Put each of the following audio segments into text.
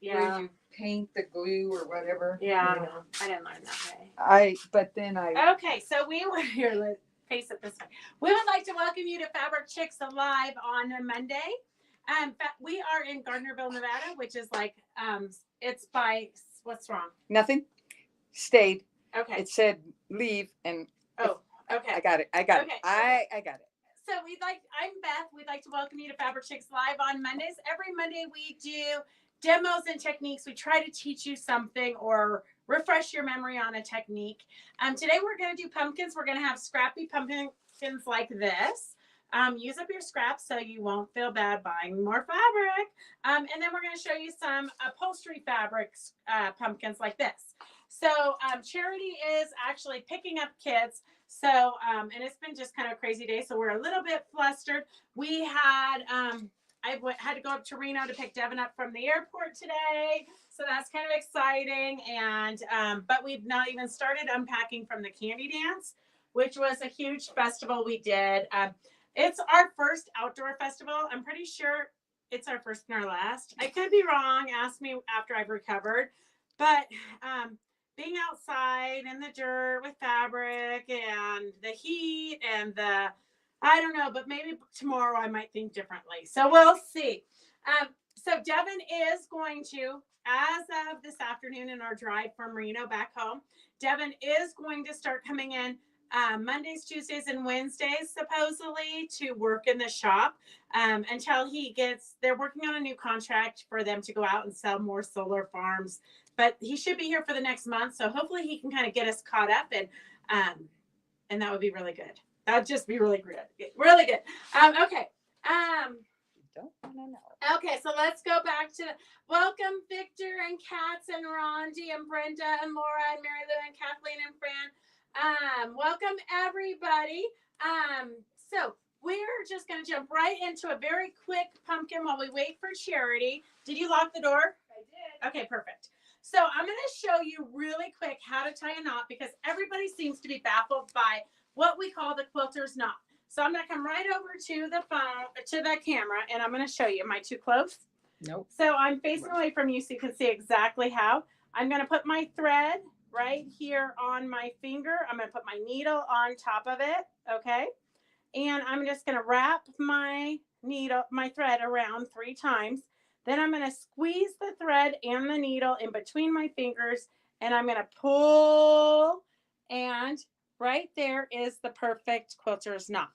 where you paint the glue or whatever. Yeah, I didn't learn that way. Okay, so we were here. Let's face it this way. We would like to welcome you to Fabric Chicks Alive on a Monday. We are in Gardnerville, Nevada, which is like, it's by, what's wrong? Nothing. Stayed. Okay. It said leave and. Oh, okay. I got it. I got it. I got it. So I'm Beth. We'd like to welcome you to Fabric Chicks Live on Mondays. Every Monday we do demos and techniques. We try to teach you something or refresh your memory on a technique. Today we're going to do pumpkins. We're going to have scrappy pumpkins like this. Use up your scraps so you won't feel bad buying more fabric. And then we're going to show you some upholstery fabrics, pumpkins like this. So Charity is actually picking up kids. So, and it's been just kind of a crazy day. So we're a little bit flustered. We had, I had to go up to Reno to pick Devin up from the airport today. So that's kind of exciting. And, but we've not even started unpacking from the candy dance, which was a huge festival we did. It's our first outdoor festival. I'm pretty sure it's our first and our last. I could be wrong. Ask me after I've recovered. But, being outside in the dirt with fabric and the heat and the, I don't know, but maybe tomorrow I might think differently. So we'll see. So Devin is going to, as of this afternoon in our drive from Reno back home, Devin is going to start coming in Mondays, Tuesdays, and Wednesdays, supposedly, to work in the shop until he gets, they're working on a new contract for them to go out and sell more solar farms. But he should be here for the next month, so hopefully he can kind of get us caught up, and that would be really good. That would just be really good, really good. Okay. Don't want to know. Okay, so let's go back to welcome Victor and Katz and Rondi and Brenda and Laura and Mary Lou and Kathleen and Fran. Welcome everybody. So we're just going to jump right into a very quick pumpkin while we wait for Charity. Did you lock the door? I did. Okay, perfect. So I'm going to show you really quick how to tie a knot because everybody seems to be baffled by what we call the quilter's knot. So I'm going to come right over to the phone, to the camera, and I'm going to show you. Am I too close? Nope. So I'm facing away from you so you can see exactly how. I'm going to put my thread right here on my finger. I'm going to put my needle on top of it, okay? And I'm just going to wrap my thread around 3 times. Then I'm going to squeeze the thread and the needle in between my fingers, and I'm going to pull, and right there is the perfect quilter's knot.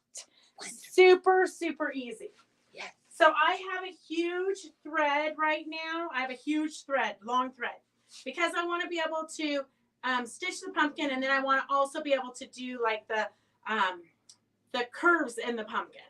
Wonderful. Super, super easy. Yes. So I have a huge thread right now. I have a huge thread, long thread, because I want to be able to stitch the pumpkin, and then I want to also be able to do like the curves in the pumpkin.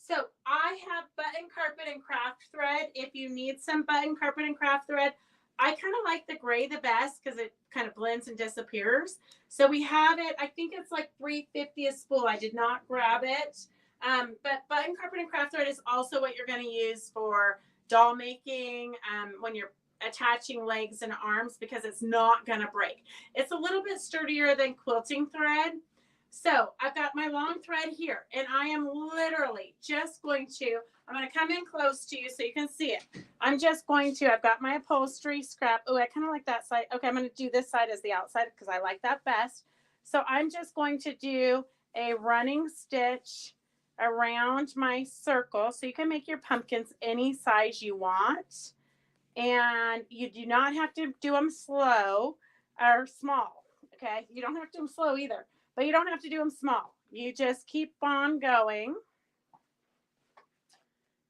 So I have button carpet and craft thread. If you need some button carpet and craft thread, I kind of like the gray the best because it kind of blends and disappears. So we have it, I think it's like $3.50 a spool. I did not grab it. But button carpet and craft thread is also what you're going to use for doll making when you're attaching legs and arms because it's not going to break. It's a little bit sturdier than quilting thread. So I've got my long thread here, and I am literally just going to, I'm going to come in close to you so you can see it. I'm just going to, I've got my upholstery scrap. Oh, I kind of like that side. Okay, I'm going to do this side as the outside because I like that best. So I'm just going to do a running stitch around my circle. So you can make your pumpkins any size you want. And you do not have to do them slow or small. Okay, you don't have to do them slow either. But you don't have to do them small. You just keep on going.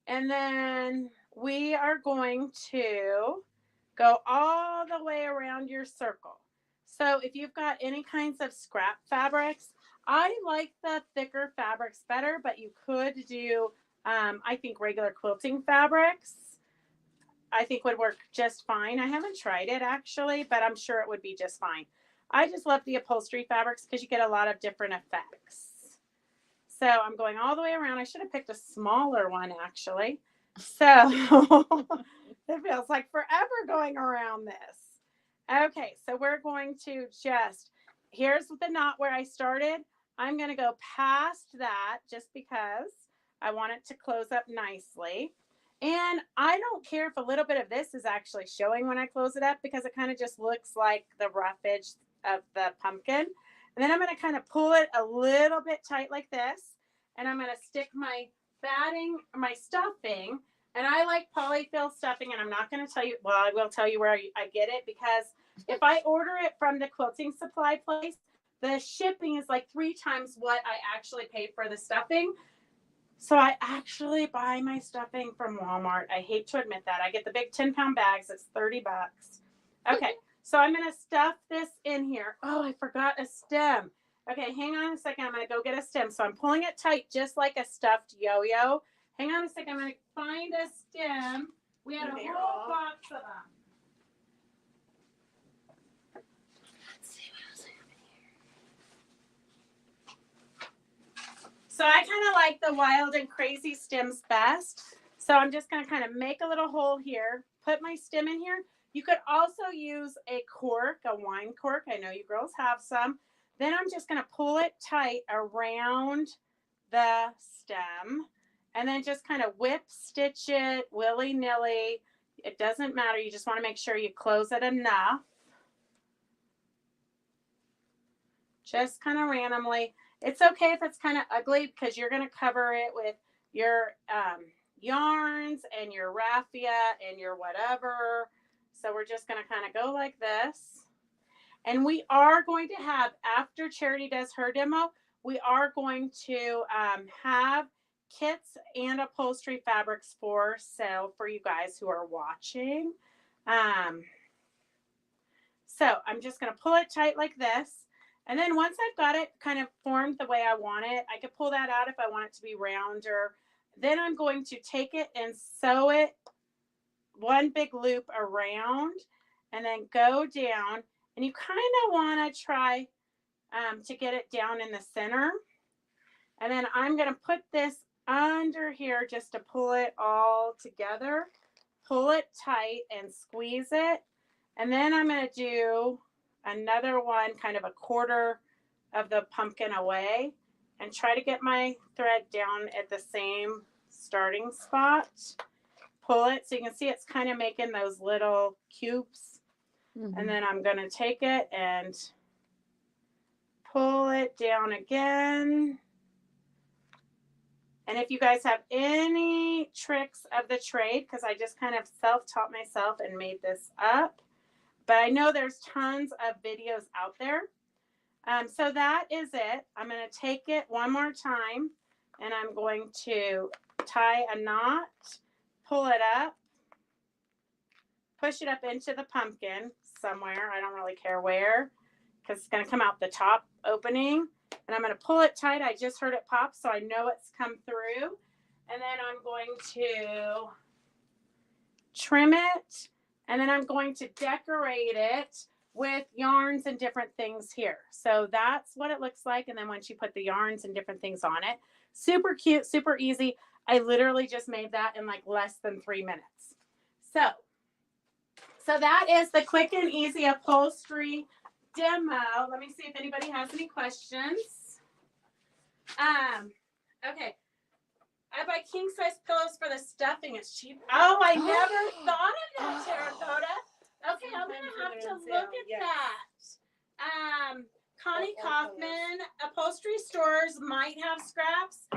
And then we are going to go all the way around your circle. So if you've got any kinds of scrap fabrics, I like the thicker fabrics better, but you could do, I think, regular quilting fabrics. I think would work just fine. I haven't tried it actually, but I'm sure it would be just fine. I just love the upholstery fabrics because you get a lot of different effects. So I'm going all the way around. I should have picked a smaller one actually. So it feels like forever going around this. Okay, so we're going to just, here's the knot where I started. I'm going to go past that just because I want it to close up nicely. And I don't care if a little bit of this is actually showing when I close it up, because it kind of just looks like the rough edge of the pumpkin. And then I'm going to kind of pull it a little bit tight like this. And I'm going to stick my batting, my stuffing. And I like polyfill stuffing, and I'm not going to tell you, well, I will tell you where I get it, because if I order it from the quilting supply place, the shipping is like 3 times what I actually paid for the stuffing. So I actually buy my stuffing from Walmart. I hate to admit that. I get the big 10-pound bags. It's $30. Okay, so I'm going to stuff this in here. Oh, I forgot a stem. Okay, hang on a second. I'm going to go get a stem. So I'm pulling it tight just like a stuffed yo-yo. Hang on a second. I'm going to find a stem. We had a whole box of them. Let's see what else I have in here. So I kind of like the wild and crazy stems best. So I'm just going to kind of make a little hole here, put my stem in here. You could also use a cork, a wine cork. I know you girls have some. Then I'm just going to pull it tight around the stem, and then just kind of whip stitch it willy-nilly. It doesn't matter. You just want to make sure you close it enough. Just kind of randomly. It's okay if it's kind of ugly, because you're going to cover it with your yarns and your raffia and your whatever. So we're just going to kind of go like this. And we are going to have, after Charity does her demo, we are going to have kits and upholstery fabrics for sale for you guys who are watching. So I'm just going to pull it tight like this. And then once I've got it kind of formed the way I want it, I could pull that out if I want it to be rounder. Then I'm going to take it and sew it one big loop around, and then go down. And you kind of want to try to get it down in the center. And then I'm going to put this under here just to pull it all together. Pull it tight and squeeze it. And then I'm going to do another one, kind of a quarter of the pumpkin away, and try to get my thread down at the same starting spot. Pull it so you can see it's kind of making those little cubes. Mm-hmm. And then I'm going to take it and pull it down again. And if you guys have any tricks of the trade, because I just kind of self-taught myself and made this up, but I know there's tons of videos out there. So that is it. I'm going to take it one more time, and I'm going to tie a knot, pull it up, push it up into the pumpkin somewhere. I don't really care where, because it's going to come out the top opening. And I'm going to pull it tight. I just heard it pop, so I know it's come through. And then I'm going to trim it. And then I'm going to decorate it with yarns and different things here. So that's what it looks like. And then once you put the yarns and different things on it, super cute, super easy. I literally just made that in like less than 3 minutes. So that is the quick and easy upholstery demo. Let me see if anybody has any questions. Okay. I buy king size pillows for the stuffing. It's cheap. Oh, I never thought of that, Terracotta. Okay, I'm gonna have to look at that. Connie Kaufman, upholstery stores might have scraps,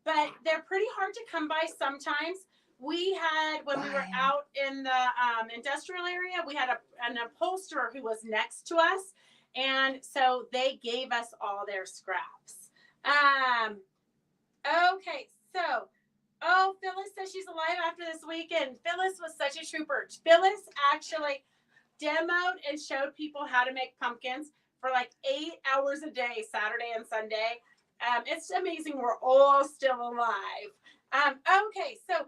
but they're pretty hard to come by sometimes. We had, when we were out in the industrial area, we had an upholsterer who was next to us. And so they gave us all their scraps. Okay, so, Phyllis says she's alive after this weekend. Phyllis was such a trooper. Phyllis actually demoed and showed people how to make pumpkins for like 8 hours a day, Saturday and Sunday. It's amazing we're all still alive. Okay, so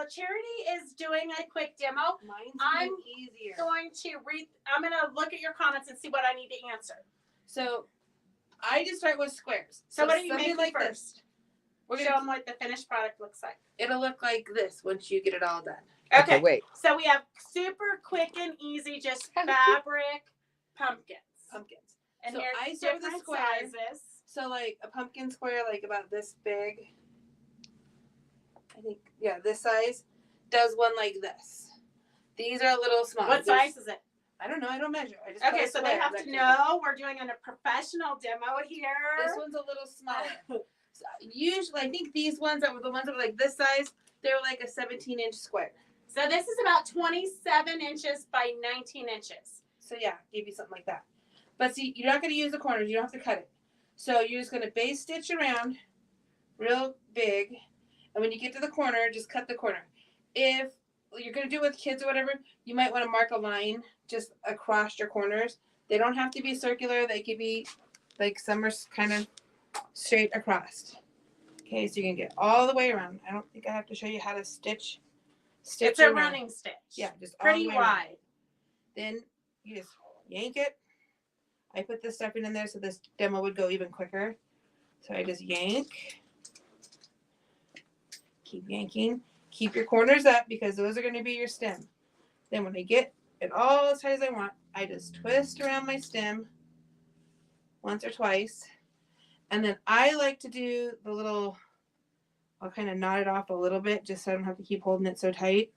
Charity is doing a quick demo. Mine's easier. I'm going to look at your comments and see what I need to answer. So I just start with squares. So what are you making like first? We'll show them what the finished product looks like. It'll look like this once you get it all done. Okay, wait. So we have super quick and easy, just fabric pumpkins. And so here's I start with the different square. sizes. So like a pumpkin square, like about this big. I think, yeah, this size does one like this. These are a little small. What size is it? I don't know. I don't measure. I just Okay, put a so they square have to rectangle. know we're doing a professional demo here. This one's a little smaller. So usually, I think these ones that were the ones that were like this size, they were like a 17-inch square. So this is about 27 inches by 19 inches. So yeah, give you something like that. But see, you're not going to use the corners. You don't have to cut it. So you're just going to base stitch around real big. And when you get to the corner, just cut the corner. If you're going to do it with kids or whatever, you might want to mark a line just across your corners. They don't have to be circular. They could be like some are kind of straight across. Okay, so you can get all the way around. I don't think I have to show you how to stitch. It's a around. running stitch. Yeah, just all pretty the way around. wide. Then you just yank it. I put this stuffing in there so this demo would go even quicker. So I just yank. Keep yanking. Keep your corners up because those are going to be your stem. Then when I get it all as tight as I want, I just twist around my stem once or twice. And then I like to do the little, I'll kind of knot it off a little bit just so I don't have to keep holding it so tight.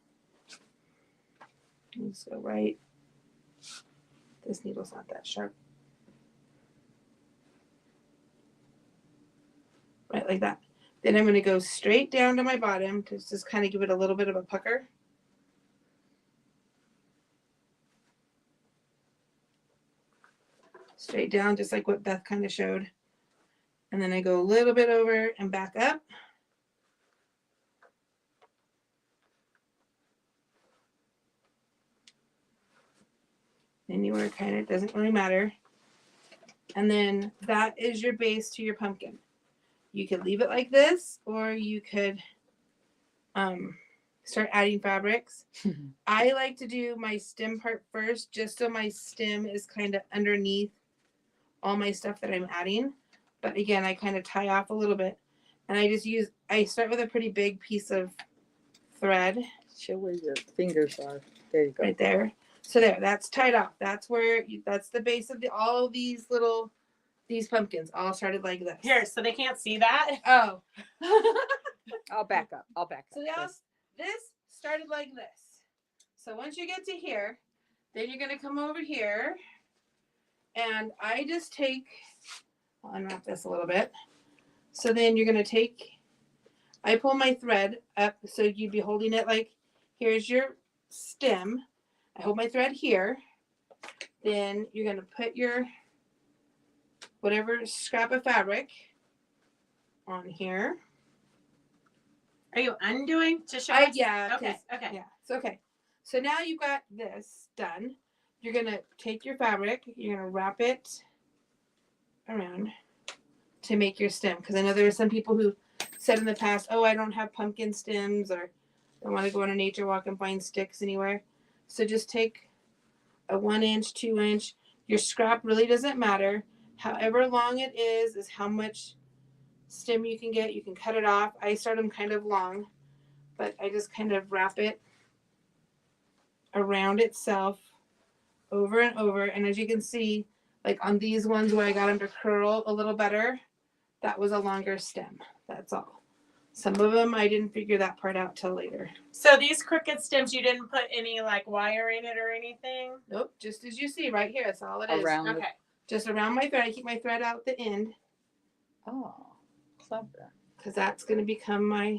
Just go right. This needle's not that sharp. Right, like that. Then I'm going to go straight down to my bottom to just kind of give it a little bit of a pucker. Straight down, just like what Beth kind of showed. And then I go a little bit over and back up. Anywhere kind of doesn't really matter. And then that is your base to your pumpkin. You could leave it like this, or you could start adding fabrics. I like to do my stem part first, just so my stem is kind of underneath all my stuff that I'm adding. But again, I kind of tie off a little bit. And I start with a pretty big piece of thread. Show where your fingers are. There you go. Right there. So there, that's tied off. That's where, that's the base of all these pumpkins all started like this. Here, so they can't see that. Oh. I'll back up. So this started like this. So once you get to here, then you're going to come over here. And I just take, I'll unwrap this a little bit. So then you're going to take, I pull my thread up. So you'd be holding it like, here's your stem. I hold my thread here. Then you're going to put your whatever scrap of fabric on here. Are you undoing to show us? Yeah. Okay. Okay. Yeah. So, okay. So now you've got this done. You're going to take your fabric. You're going to wrap it around to make your stem. Because I know there are some people who said in the past, oh, I don't have pumpkin stems, or I want to go on a nature walk and find sticks anywhere. So just take a 1 inch, 2 inch. Your scrap really doesn't matter. However long it is how much stem you can get. You can cut it off. I start them kind of long, but I just kind of wrap it around itself over and over. And as you can see, like on these ones where I got them to curl a little better, that was a longer stem. That's all. Some of them, I didn't figure that part out till later. So these crooked stems, you didn't put any like wire in it or anything? Nope, just as you see right here, that's all it is. Around Okay. Just around my thread. I keep my thread out the end. Oh, clever. Because that's going to become my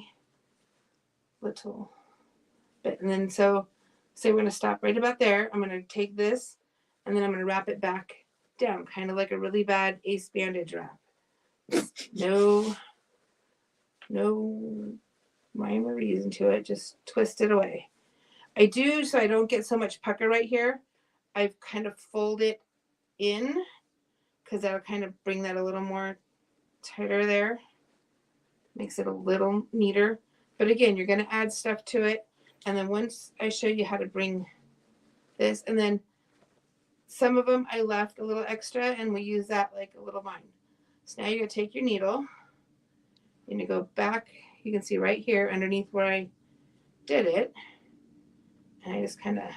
little bit. And then so we're going to stop right about there. I'm going to take this and then I'm going to wrap it back down, kind of like a really bad ace bandage wrap. No rhyme or reason to it. Just twist it away. I do, so I don't get so much pucker right here. I've kind of folded it in because that'll kind of bring that a little more tighter there. Makes it a little neater. But again, you're going to add stuff to it. And then once I show you how to bring this, and then some of them I left a little extra and we use that like a little vine. So now you're going to take your needle. You're going to go back. You can see right here underneath where I did it. And I just kind of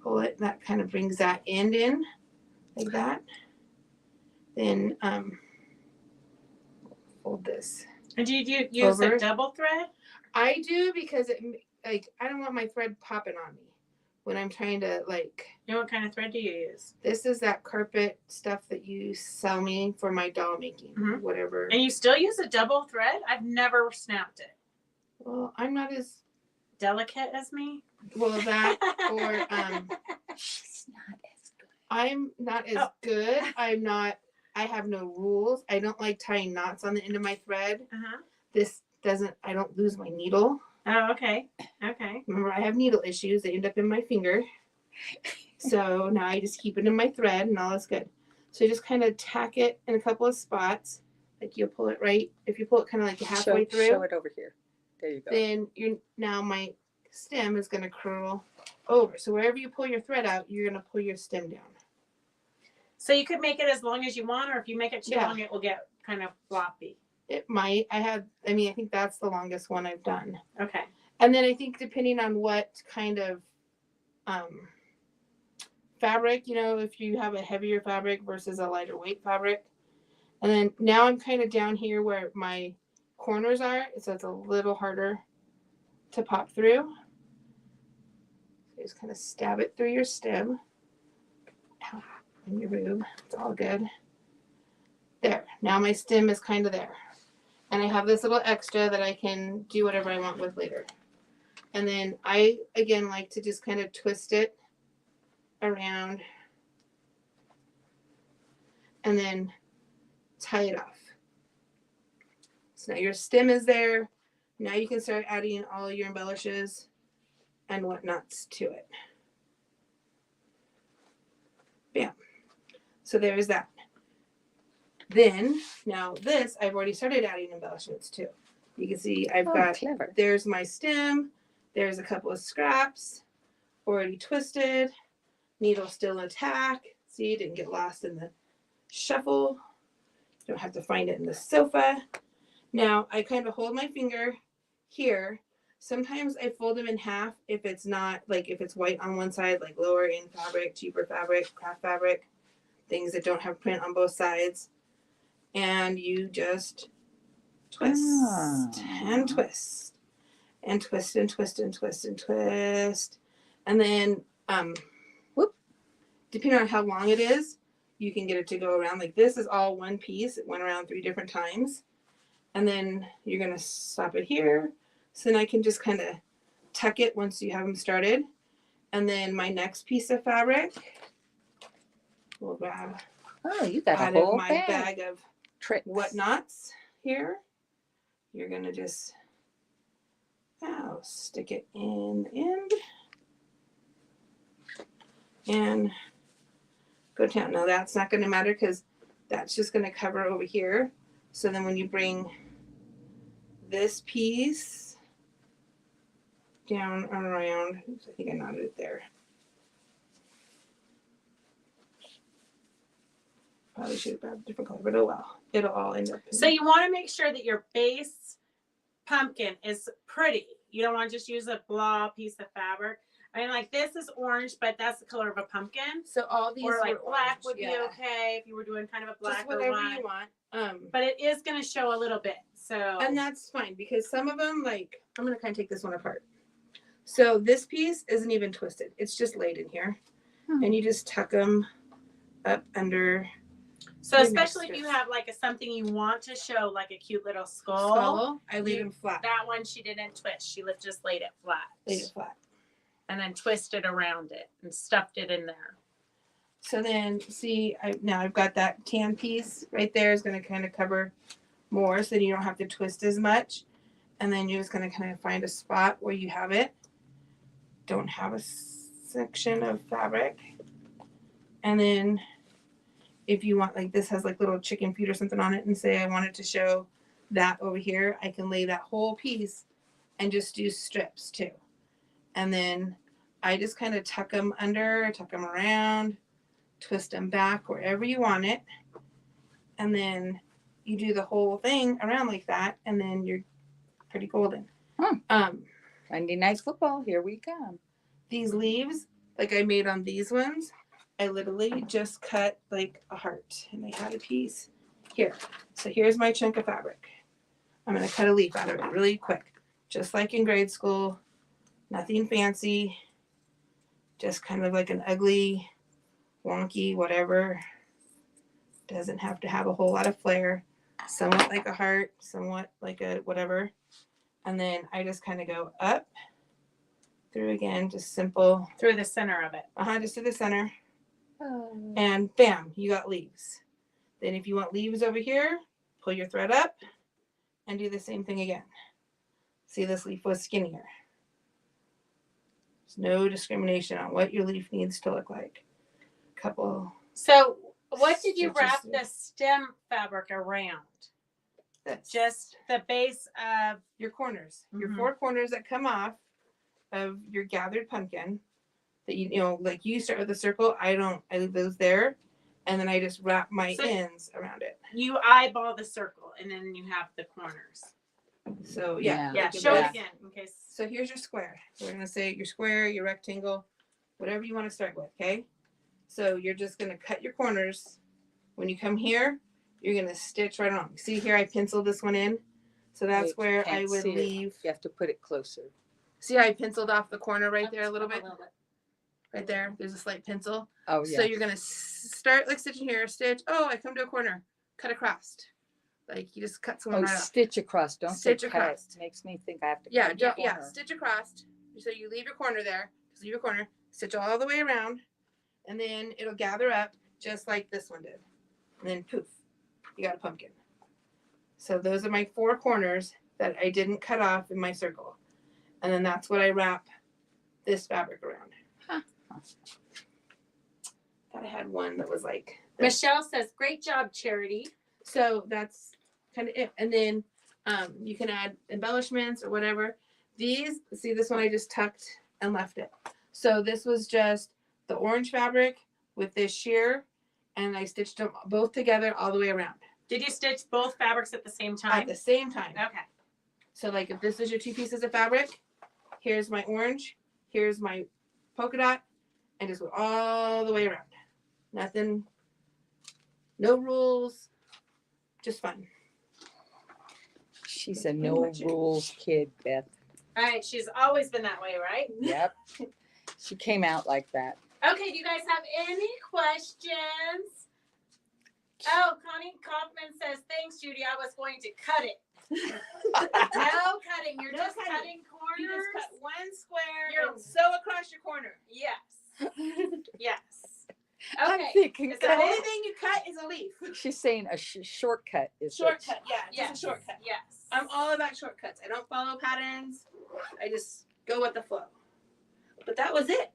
pull it. That kind of brings that end in like that. Then fold this. And do you use Over. a double thread? I do because like I don't want my thread popping on me when I'm trying to like. You know what kind of thread do you use? This is that carpet stuff that you sell me for my doll making, whatever. And you still use a double thread? I've never snapped it. Well, I'm not as delicate as me. Well, that or She's not as good. I'm not as good. I'm not. I have no rules. I don't like tying knots on the end of my thread. This doesn't. I don't lose my needle. Oh, okay. Okay. Remember, I have needle issues. They end up in my finger. So now I just keep it in my thread and all is good. So you just kind of tack it in a couple of spots. Like you'll pull it right. If you pull it kind of like halfway through. Show it over here. There you go. Then now my stem is going to curl over. So wherever you pull your thread out, you're going to pull your stem down. So you could make it as long as you want, or if you make it too long, it will get kind of floppy. It might. I think that's the longest one I've done. Okay. And then I think depending on what kind of fabric, if you have a heavier fabric versus a lighter weight fabric. And then now I'm kind of down here where my corners are, so it's a little harder to pop through. So just kind of stab it through your stem. Ow, and your boob. It's all good. There. Now my stem is kind of there. And I have this little extra that I can do whatever I want with later. And then I, again, like to just kind of twist it around and then tie it off. So now your stem is there. Now you can start adding all your embellishes and whatnots to it. Bam. So there's that. Then, now this, I've already started adding embellishments to. You can see I've got, clever. There's my stem. There's a couple of scraps already twisted. Needle still intact. See, didn't get lost in the shuffle. Don't have to find it in the sofa. Now, I kind of hold my finger here. Sometimes I fold them in half if it's not, like if it's white on one side, like lower end fabric, cheaper fabric, craft fabric, things that don't have print on both sides. And you just twist and twist and twist and twist and twist and twist. And then, depending on how long it is, you can get it to go around. Like this is all one piece. It went around 3 different times. And then you're going to stop it here. So then I can just kind of tuck it once you have them started. And then my next piece of fabric, we'll grab You got out a of whole my bag of tricks. whatnots here. You're going to just stick it in the end. And go down. Now that's not going to matter because that's just going to cover over here. So then when you bring this piece down around, oops, I think I knotted it there. Probably should have grabbed a different color, but oh well. It'll all end up. So you want to make sure that your base pumpkin is pretty. You don't want to just use a blah piece of fabric. I mean, like this is orange, but that's the color of a pumpkin. So all these or like black orange, would be okay if you were doing kind of a black just whatever or white. you want. But it is going to show a little bit. So and that's fine because some of them, like I'm gonna kind of take this one apart. So this piece isn't even twisted; it's just laid in here, and you just tuck them up under. So especially if you have like something you want to show, like a cute little skull. I laid them flat. That one she didn't twist; she just laid it flat. Laid it flat. And then twisted around it and stuffed it in there. So then, see, now I've got that tan piece right there is going to kind of cover more so you don't have to twist as much. And then you're just going to kind of find a spot where you have it. Don't have a section of fabric. And then if you want, like this has like little chicken feet or something on it and say I wanted to show that over here, I can lay that whole piece and just do strips too. And then I just kind of tuck them under, tuck them around, twist them back wherever you want it. And then you do the whole thing around like that. And then you're pretty golden. Monday Night Football, here we come. These leaves, like I made on these ones, I literally just cut like a heart. And I had a piece here. So here's my chunk of fabric. I'm going to cut a leaf out of it really quick. just like in grade school. Nothing fancy. Just kind of like an ugly, wonky, whatever. Doesn't have to have a whole lot of flair. Somewhat like a heart, somewhat like a whatever. And then I just kind of go up, through again, just simple. Through the center of it. Just to the center. Oh. And bam, you got leaves. Then if you want leaves over here, pull your thread up and do the same thing again. See, this leaf was skinnier. There's no discrimination on what your leaf needs to look like. Couple. So what did you stitches wrap through. the stem fabric around? This. Just the base of your corners. Your Mhm. 4 corners that come off of your gathered pumpkin. That you know, like you start with a circle. I leave those there. And then I just wrap my So- ends around it. you eyeball the circle and then you have the corners. So Yeah. Yeah, like show this. it again in case. So here's your square. We're gonna say your square, your rectangle, whatever you want to start with, okay? So you're just gonna cut your corners. When you come here, you're gonna stitch right on. See here, I penciled this one in. So that's Wait, where I can't would see it. leave. You have to put it closer. See how I penciled off the corner right there a little bit? bit. Right there. There's a slight pencil. Oh, yeah. So you're gonna start like stitching here, stitch. Oh, I come to a corner. Cut across. Like you just cut someone right off. Stitch across. Don't Stitch say cut. across. Makes me think I have to Yeah, cut the yeah, corner. stitch across. So you leave your corner there. Just leave your corner. Stitch all the way around, and then it'll gather up just like this one did. And then poof, you got a pumpkin. So those are my 4 corners that I didn't cut off in my circle, and then that's what I wrap this fabric around. Huh. Thought I had one that was like this. Michelle says, "Great job, Charity." So that's kind of it. And then you can add embellishments or whatever. These, see this one I just tucked and left it. So this was just the orange fabric with this sheer, and I stitched them both together all the way around Did you stitch both fabrics at the same at time? the same time. Okay. So like if this is your 2 pieces of fabric, here's my orange, here's my polka dot, and just go all the way around. Nothing, no rules, just fun. She's a Pretty no much it. rules kid, Beth. All right. She's always been that way, right? Yep. She came out like that. Okay. Do you guys have any questions? Oh, Connie Kaufman says, "Thanks, Judy. I was going to cut it." No cutting. You're No just cutting. cutting corners. You just cut one square You're- and sew across your corner. Yes. Yes. I'm Okay. thinking Is The that only it? thing you cut is a leaf. she's saying a shortcut is what Shortcut, yeah, just Yes. a shortcut. Yes. I'm all about shortcuts. I don't follow patterns. I just go with the flow. But that was it.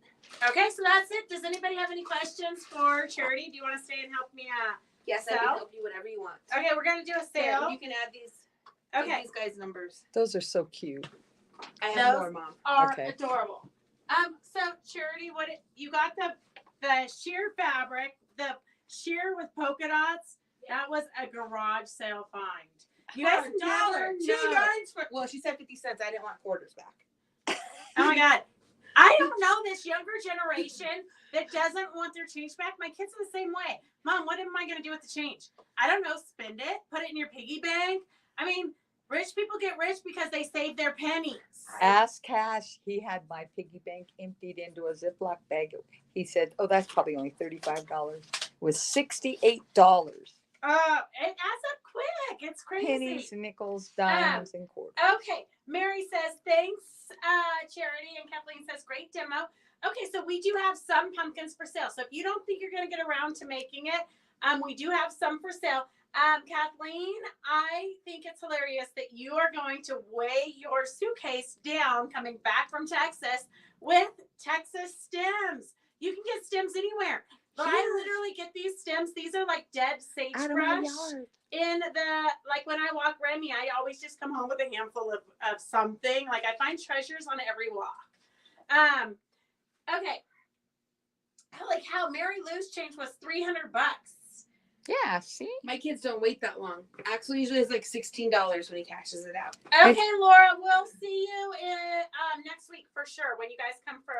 Okay, so that's it. Does anybody have any questions for Charity? Do you want to stay and help me out? Yes, I can help you whatever you want. Okay, we're gonna do a sale. You can add these. Okay, These guys' numbers. Those are so cute. I have Those- more, Mom. are Okay. adorable. So Charity, you got the sheer fabric, the sheer with polka dots. That was a garage sale find. You guys $1, never $2 know. for. Well, she said 50 cents. I didn't want quarters back. Oh my God. I don't know this younger generation that doesn't want their change back. My kids are the same way. Mom, what am I going to do with the change? I don't know. Spend it. Put it in your piggy bank. I mean, rich people get rich because they save their pennies. Ask Cash. He had my piggy bank emptied into a Ziploc bag. He said, "Oh, that's probably only $35." It was $68. It adds up quick. It's crazy. Pennies, nickels, dimes, and quarters. Okay. Mary says, "Thanks, Charity." And Kathleen says, "Great demo." Okay, so we do have some pumpkins for sale. So if you don't think you're going to get around to making it, we do have some for sale. Kathleen, I think it's hilarious that you are going to weigh your suitcase down coming back from Texas with Texas stems. You can get stems anywhere. But I Yeah. literally get these stems. These are like dead Out of my sagebrush. yard. In the, like when I walk Remy, I always just come home with a handful of something. Like I find treasures on every walk. Okay. Like how Mary Lou's change was $300. Yeah, see? My kids don't wait that long. Actually, usually it's like $16 when he cashes it out. Okay, Laura, we'll see you in, next week for sure when you guys come for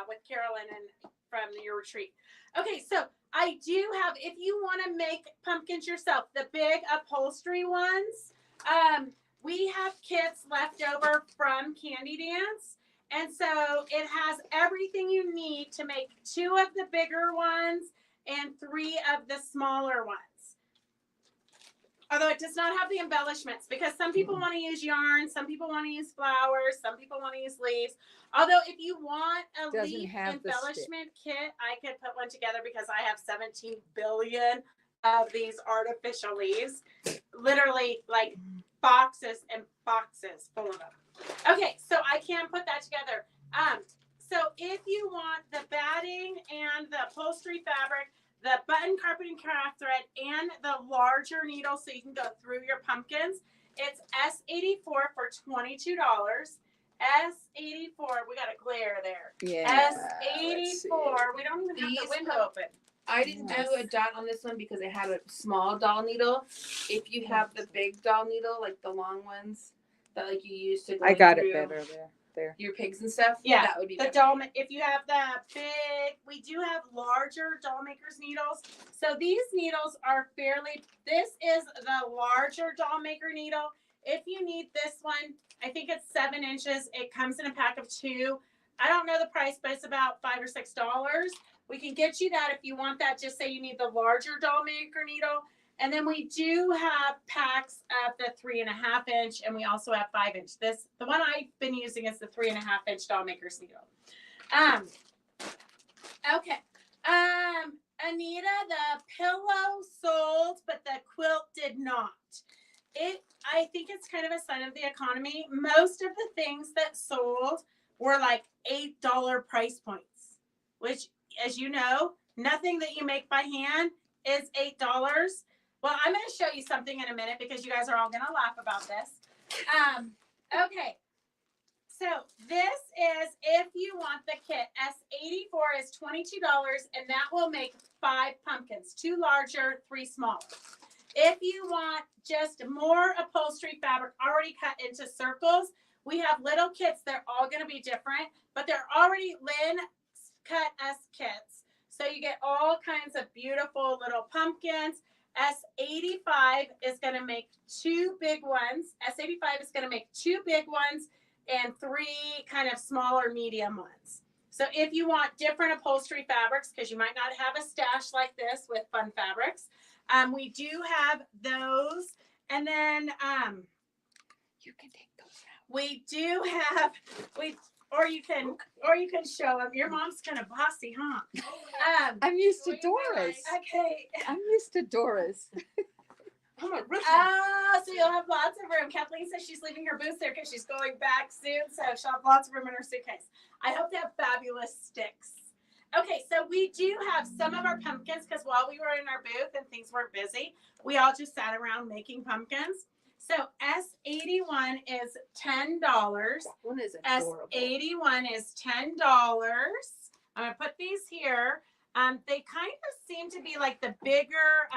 with Carolyn and from your retreat. Okay, so I do have, if you want to make pumpkins yourself, the big upholstery ones, we have kits left over from Candy Dance. And so it has everything you need to make 2 of the bigger ones and 3 of the smaller ones. Although it does not have the embellishments, because some people want to use yarn, some people want to use flowers, some people want to use leaves. Although if you want a Doesn't leaf have the embellishment kit, I could put one together because I have 17 billion of these artificial leaves. Literally like boxes and boxes full of them. Okay, so I can put that together. So if you want the batting and the upholstery fabric, the button carpeting craft thread, and the larger needle so you can go through your pumpkins, it's S84 for $22. S84, we got a glare there. Yeah. S84, we don't even have the window open. I didn't do a dot on this one because it had a small doll needle. If you have the big doll needle, like the long ones that like you use to go I got it through better there. your pigs and stuff, Yeah, that would be the better. doll. If you have the big, we do have larger doll makers needles. So these needles are fairly. This is the larger doll maker needle. If you need this one, I think it's 7 inches. It comes in a pack of 2. I don't know the price, but it's about $5 or $6. We can get you that if you want that. Just say you need the larger doll maker needle. And then we do have packs of the 3.5 inch, and we also have 5 inch. The one I've been using is the 3.5 inch doll maker's needle. Okay. Anita, the pillow sold, but the quilt did not. I think it's kind of a sign of the economy. Most of the things that sold were like $8 price points, which, as you know, nothing that you make by hand is $8. Well, I'm going to show you something in a minute because you guys are all going to laugh about this. Okay. So this is, if you want the kit, S84 is $22, and that will make 5 pumpkins, 2 larger, 3 smaller. If you want just more upholstery fabric already cut into circles, we have little kits. They're all going to be different, but they're already Lynn cut us kits. So you get all kinds of beautiful little pumpkins. S85 is going to make 2 big ones. S85 is going to make 2 big ones and 3 kind of smaller medium ones. So if you want different upholstery fabrics, because you might not have a stash like this with fun fabrics, we do have those. And then You can take those out. we do have or you can show them. Your mom's kind of bossy, huh? I'm used to Doris. Okay. I'm used to Doris. I'm a rookie. Oh, so you'll have lots of room. Kathleen says she's leaving her boots there because she's going back soon, so she'll have lots of room in her suitcase. I hope to have fabulous sticks. Okay, so we do have some of our pumpkins because while we were in our booth and things were busy, we all just sat around making pumpkins. So S81 is $10. That one is adorable. S81 is $10. I'm gonna put these here. They kind of seem to be like the bigger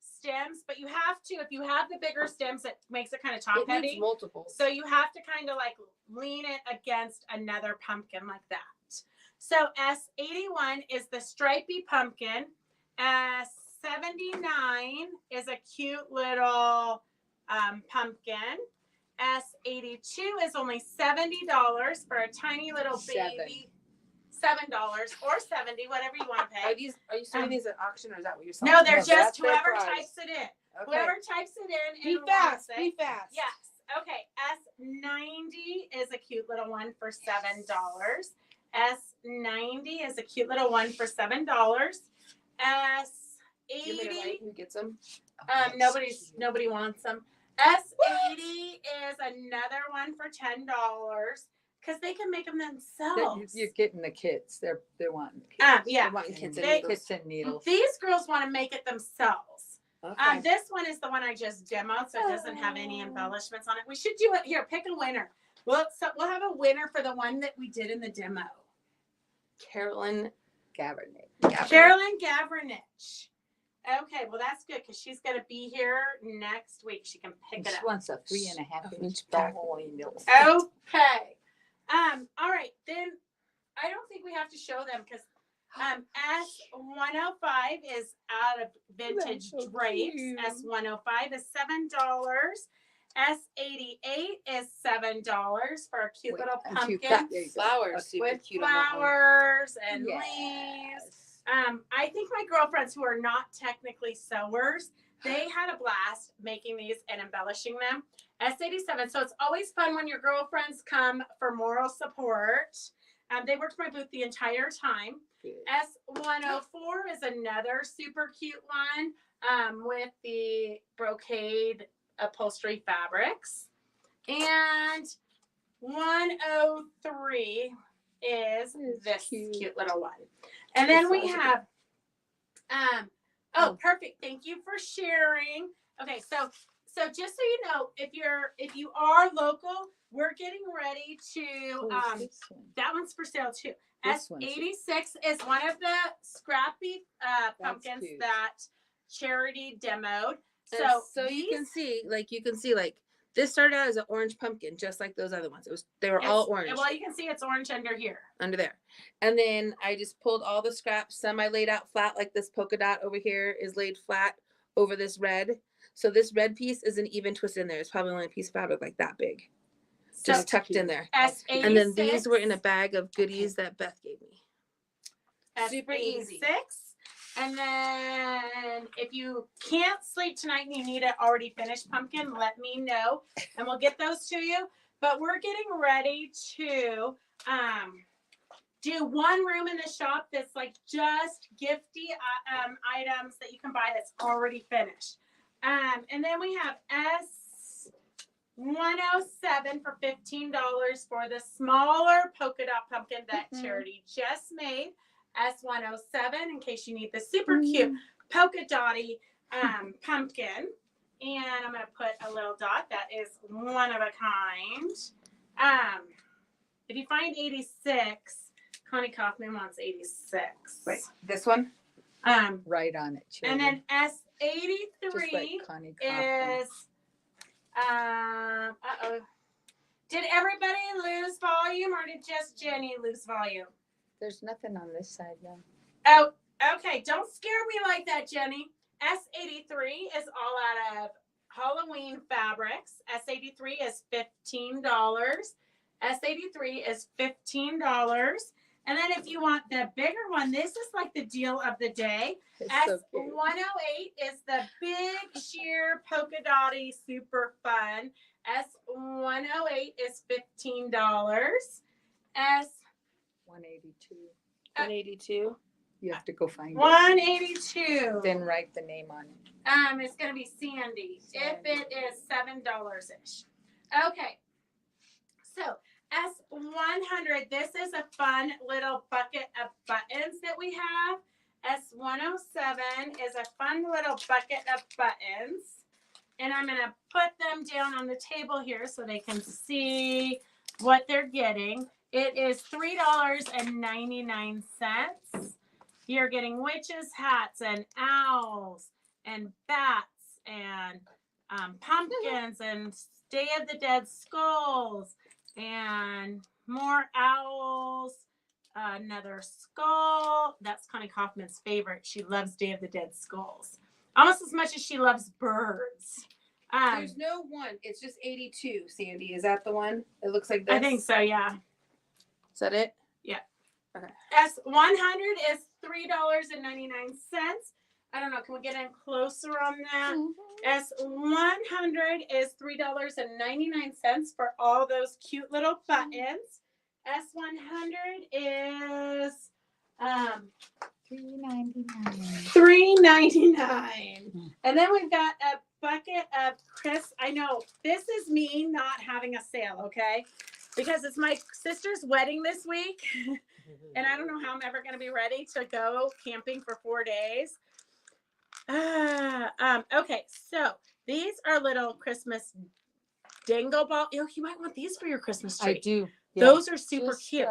stems, but you have to, if you have the bigger stems, it makes it kind of top heavy. Needs multiples. So you have to kind of like lean it against another pumpkin like that. So S81 is the stripy pumpkin. S79 is a cute little pumpkin. S82 is only $70 for a tiny little baby. $7 or $70, whatever you want to pay. Are you selling these at auction, or is that what you're selling? No, they're No, just that's their whoever price. types it in. Okay. Whoever types it in. Be and fast. wants it. Be fast. Yes. Okay. S90 is a cute little one for $7. S90 is a cute little one for $7. S80. Who gets them? Nobody wants them. S80 is another one for $10 because they can make them themselves. You're getting the kits. They're wanting the kits. Yeah. They're wanting kids and They- needles. Kits and needles. These girls want to make it themselves. Okay. This one is the one I just demoed, so it doesn't have any embellishments on it. We should do it here. Pick a winner. We'll have a winner for the one that we did in the demo. Carolyn Cabernet. Carolyn Gavranich. Okay, well that's good because she's going to be here next week. She can pick And it she up. wants a 3.5 inch Each pack. doll needle. Okay. All right, then I don't think we have to show them because S105 is out of vintage That's so drapes. cute. S105 is $7. S88 is $7 for a cute Wait, little and two pumpkin cup- there you go. Flowers, super with cute on that one. flowers and leaves. Yes. I think my girlfriends who are not technically sewers, they had a blast making these and embellishing them. S87. So it's always fun when your girlfriends come for moral support. They worked my booth the entire time. Good. S104 is another super cute one with the brocade upholstery fabrics. And 103 is this cute little one. And then we have, perfect. Thank you for sharing. Okay, so just so you know, if you are local, we're getting ready to This one. that one's for sale too. This one's- S86 is one of the Scrappy Pumpkins cute. that Charity demoed. So these, you can see, this started out as an orange pumpkin, just like those other ones. They were all orange well, you can see it's orange under here. under there. And then I just pulled all the scraps. Some I laid out flat, like this polka dot over here is laid flat over this red. So this red piece isn't even twisted in there. It's probably only a piece of fabric like that big, just tucked in there. S86. And then these were in a bag of goodies that Beth gave me. Super easy. S86. And then if you can't sleep tonight and you need an already finished pumpkin, let me know and we'll get those to you. But we're getting ready to do one room in the shop that's like just gifty items that you can buy that's already finished. And then we have S107 for $15 for the smaller polka dot pumpkin that Charity just made. S107 in case you need the super cute polka dotty pumpkin. And I'm going to put a little dot that is one of a kind. If you find 86, Connie Kaufman wants 86. Wait, this one? Right on it, Charity. And then Just S83 like Connie Kaufman. is did everybody lose volume or did just Jenny lose volume? There's nothing on this side now. Oh, okay. Don't scare me like that, Jenny. S83 is all out of Halloween fabrics. S83 is $15. S83 is $15. And then if you want the bigger one, this is like the deal of the day. It's so cute. S108 is the big sheer polka dotty super fun. S108 is $15. 182. 182. You have to go find it. 182. Then write the name on it. It's gonna be Sandy. If it is $7-ish. Okay. So S100. This is a fun little bucket of buttons that we have. S107 is a fun little bucket of buttons, and I'm gonna put them down on the table here so they can see what they're getting. It is $3.99. You're getting witches' hats and owls and bats and pumpkins and Day of the Dead skulls and more owls, another skull. That's Connie Kaufman's favorite. She loves Day of the Dead skulls almost as much as she loves birds. There's no one. It's just 82, Sandy. Is that the one? It looks like this. I think so, yeah. Is that it? Yeah. Okay. S100 is $3.99. I don't know. Can we get in closer on that? S100 is $3.99 for all those cute little buttons. S100 is $3.99. And then we've got a bucket of crisp. I know this is me not having a sale, okay? Because it's my sister's wedding this week. And I don't know how I'm ever going to be ready to go camping for 4 days. Okay, so these are little Christmas dingle ball. Oh, you might want these for your Christmas tree. I do. Yeah. Those are super Just, cute.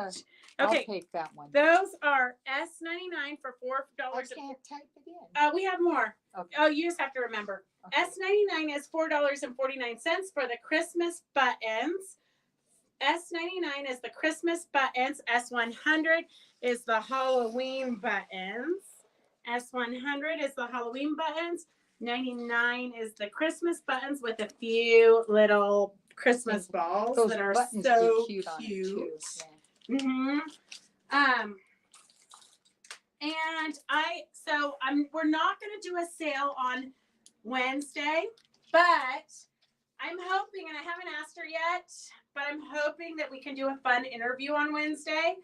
I'll Okay, take that one. those are S99 for $4. I can't type it in. We have more. Okay. Oh, you just have to remember. Okay. S99 is $4.49 for the Christmas buttons. S99 is the Christmas buttons. S100 is the Halloween buttons. S100 is the Halloween buttons. $99 is the Christmas buttons with a few little Christmas balls Those that are buttons so get cute on it too. Yeah. Mm-hmm. And we're not going to do a sale on Wednesday, but I'm hoping, and I haven't asked her yet, but I'm hoping that we can do a fun interview on Wednesday,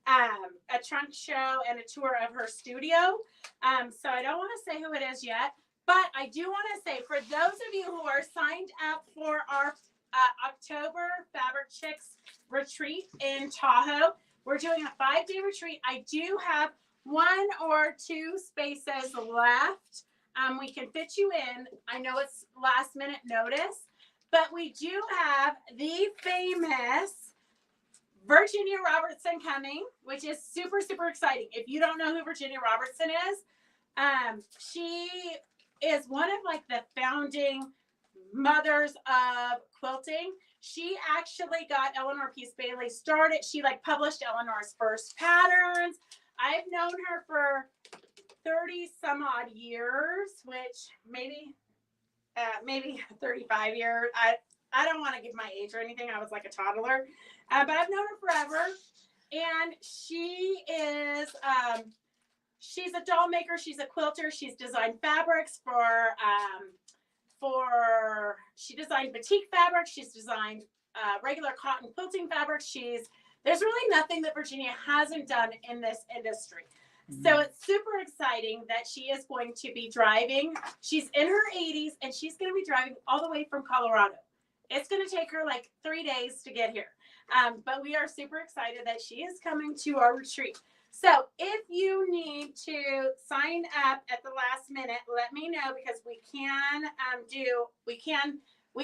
a trunk show and a tour of her studio. So I don't want to say who it is yet, but I do want to say, for those of you who are signed up for our October Fabric Chicks retreat in Tahoe, we're doing a 5-day retreat. I do have 1 or 2 spaces left. We can fit you in. I know it's last minute notice, but we do have the famous Virginia Robertson coming, which is super, super exciting. If you don't know who Virginia Robertson is, she is one of like the founding mothers of quilting. She actually got Eleanor Peace Bailey started. She like published Eleanor's first patterns. I've known her for 30 some odd years, which maybe 35 years. I don't want to give my age or anything. I was like a toddler, but I've known her forever. And she is, she's a doll maker. She's a quilter. She's designed fabrics she designed batik fabric. She's designed regular cotton quilting fabric. There's really nothing that Virginia hasn't done in this industry. So it's super exciting that she is going to be driving. She's in her 80s and she's going to be driving all the way from Colorado. It's going to take her like 3 days to get here. But we are super excited that she is coming to our retreat. So if you need to sign up at the last minute, let me know, because we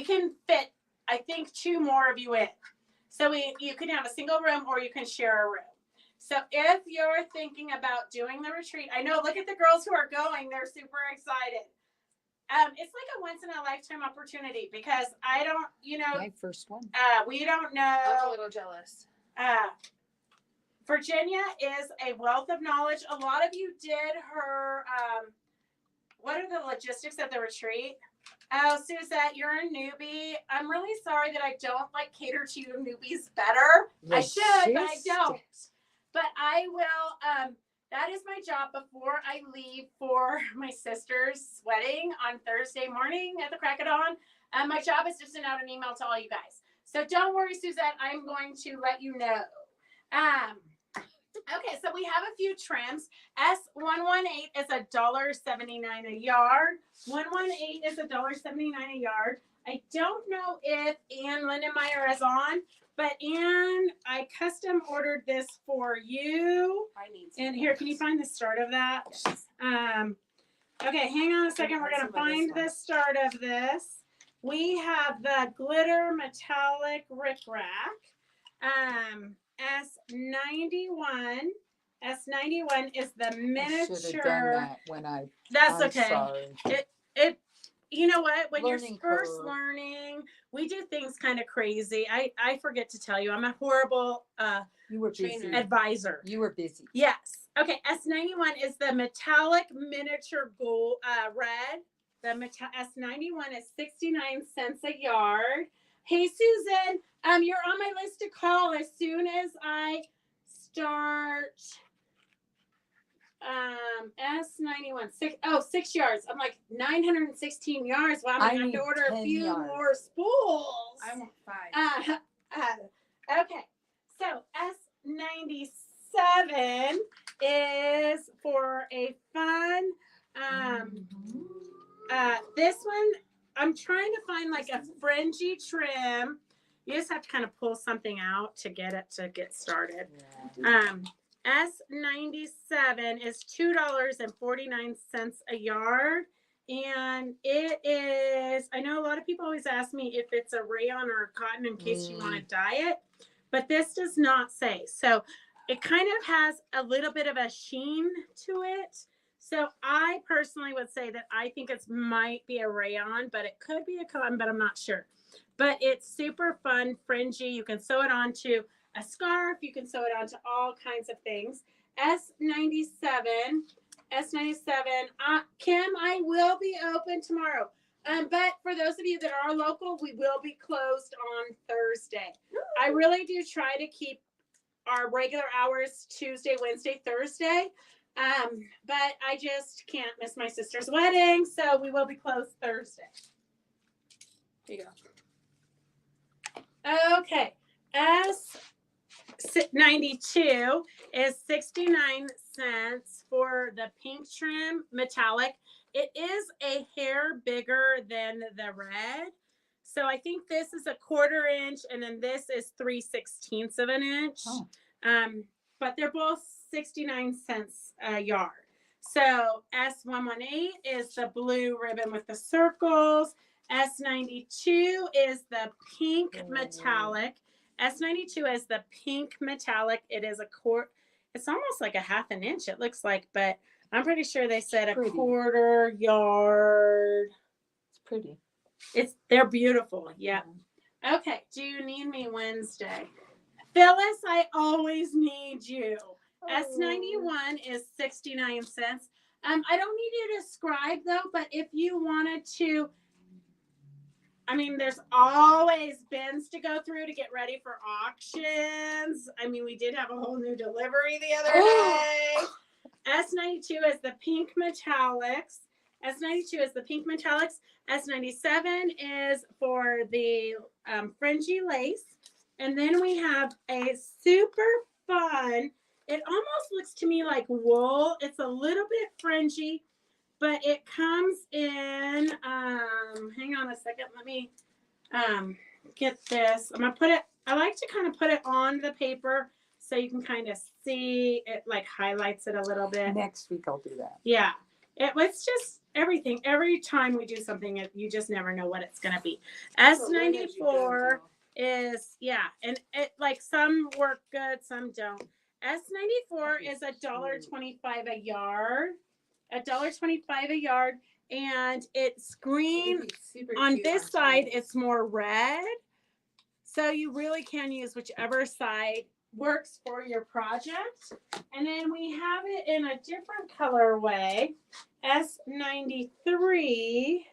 can fit, I think, 2 more of you in. So you can have a single room or you can share a room. So if you're thinking about doing the retreat, I know, look at the girls who are going. They're super excited. It's like a once in a lifetime opportunity, because I don't, My first one. We don't know. I'm a little jealous. Virginia is a wealth of knowledge. A lot of you did her, what are the logistics of the retreat? Oh, Suzette, you're a newbie. I'm really sorry that I don't cater to you newbies better. I should, but I don't. But I will, that is my job before I leave for my sister's wedding on Thursday morning at the crack of dawn. My job is to send out an email to all you guys. So don't worry, Suzette, I'm going to let you know. Okay, so we have a few trims. S118 is $1.79 a yard. 118 is $1.79 a yard. I don't know if Ann Lindenmeyer is on, but Ann, I custom ordered this for you. And here, can you find the start of that? Okay, hang on a second. We're going to find the start of this. We have the glitter metallic rickrack. S91. S91 is the miniature. I should have done that when That's I'm okay. Sorry. It. You know what? When you're first learning, we do things kind of crazy. I forget to tell you, I'm a horrible advisor. You were busy. Yes. Okay. S91 is the metallic miniature gold red. The S91 is 69 cents a yard. Hey, Susan, you're on my list to call as soon as I start. S91, 6 yards. I'm like 916 yards. Well, I'm gonna have to order a few more spools. I want 5. Okay, so S97 is for a fun. This one, I'm trying to find like a fringy trim. You just have to kind of pull something out to get started. S97 is $2.49 a yard. And it is, I know a lot of people always ask me if it's a rayon or a cotton in case you want to dye it, but this does not say. So it kind of has a little bit of a sheen to it. So I personally would say that I think it might be a rayon, but it could be a cotton, but I'm not sure. But it's super fun, fringy. You can sew it onto a scarf. You can sew it onto all kinds of things. S97 S97. Kim, I will be open tomorrow. But for those of you that are local, we will be closed on Thursday. I really do try to keep our regular hours Tuesday, Wednesday, Thursday. But I just can't miss my sister's wedding, so we will be closed Thursday. Here you go. Okay. S92 is 69 cents for the pink trim metallic. It is a hair bigger than the red. So I think this is a 1/4 inch and then this is 3/16 of an inch. Oh. But they're both 69 cents a yard. So S118 is the blue ribbon with the circles. S92 is the pink metallic. S92 is the pink metallic. It is a quart. It's almost like a 1/2 inch. It looks like, but I'm pretty sure they said a 1/4 yard. It's pretty. They're beautiful. Yeah. Okay. Do you need me Wednesday? Phyllis, I always need you. S91 is 69 cents. I don't need you to scribe though, but if you wanted to, I mean, there's always bins to go through to get ready for auctions. I mean, we did have a whole new delivery the other day. S92 is the pink metallics. S92 is the pink metallics. S97 is for the fringy lace. And then we have a super fun, it almost looks to me like wool. It's a little bit fringy, but it comes in, hang on a second. Let me get this. I'm going to put it, I like to kind of put it on the paper so you can kind of see it, like highlights it a little bit. Next week I'll do that. Yeah. It's just everything. Every time we do something, you just never know what it's going to be. S94 is, yeah. And it like some work good, some don't. S94 is $1.25 a yard. $1.25 a yard. And it's green. On this side, it's more red. So you really can use whichever side works for your project. And then we have it in a different colorway. S93.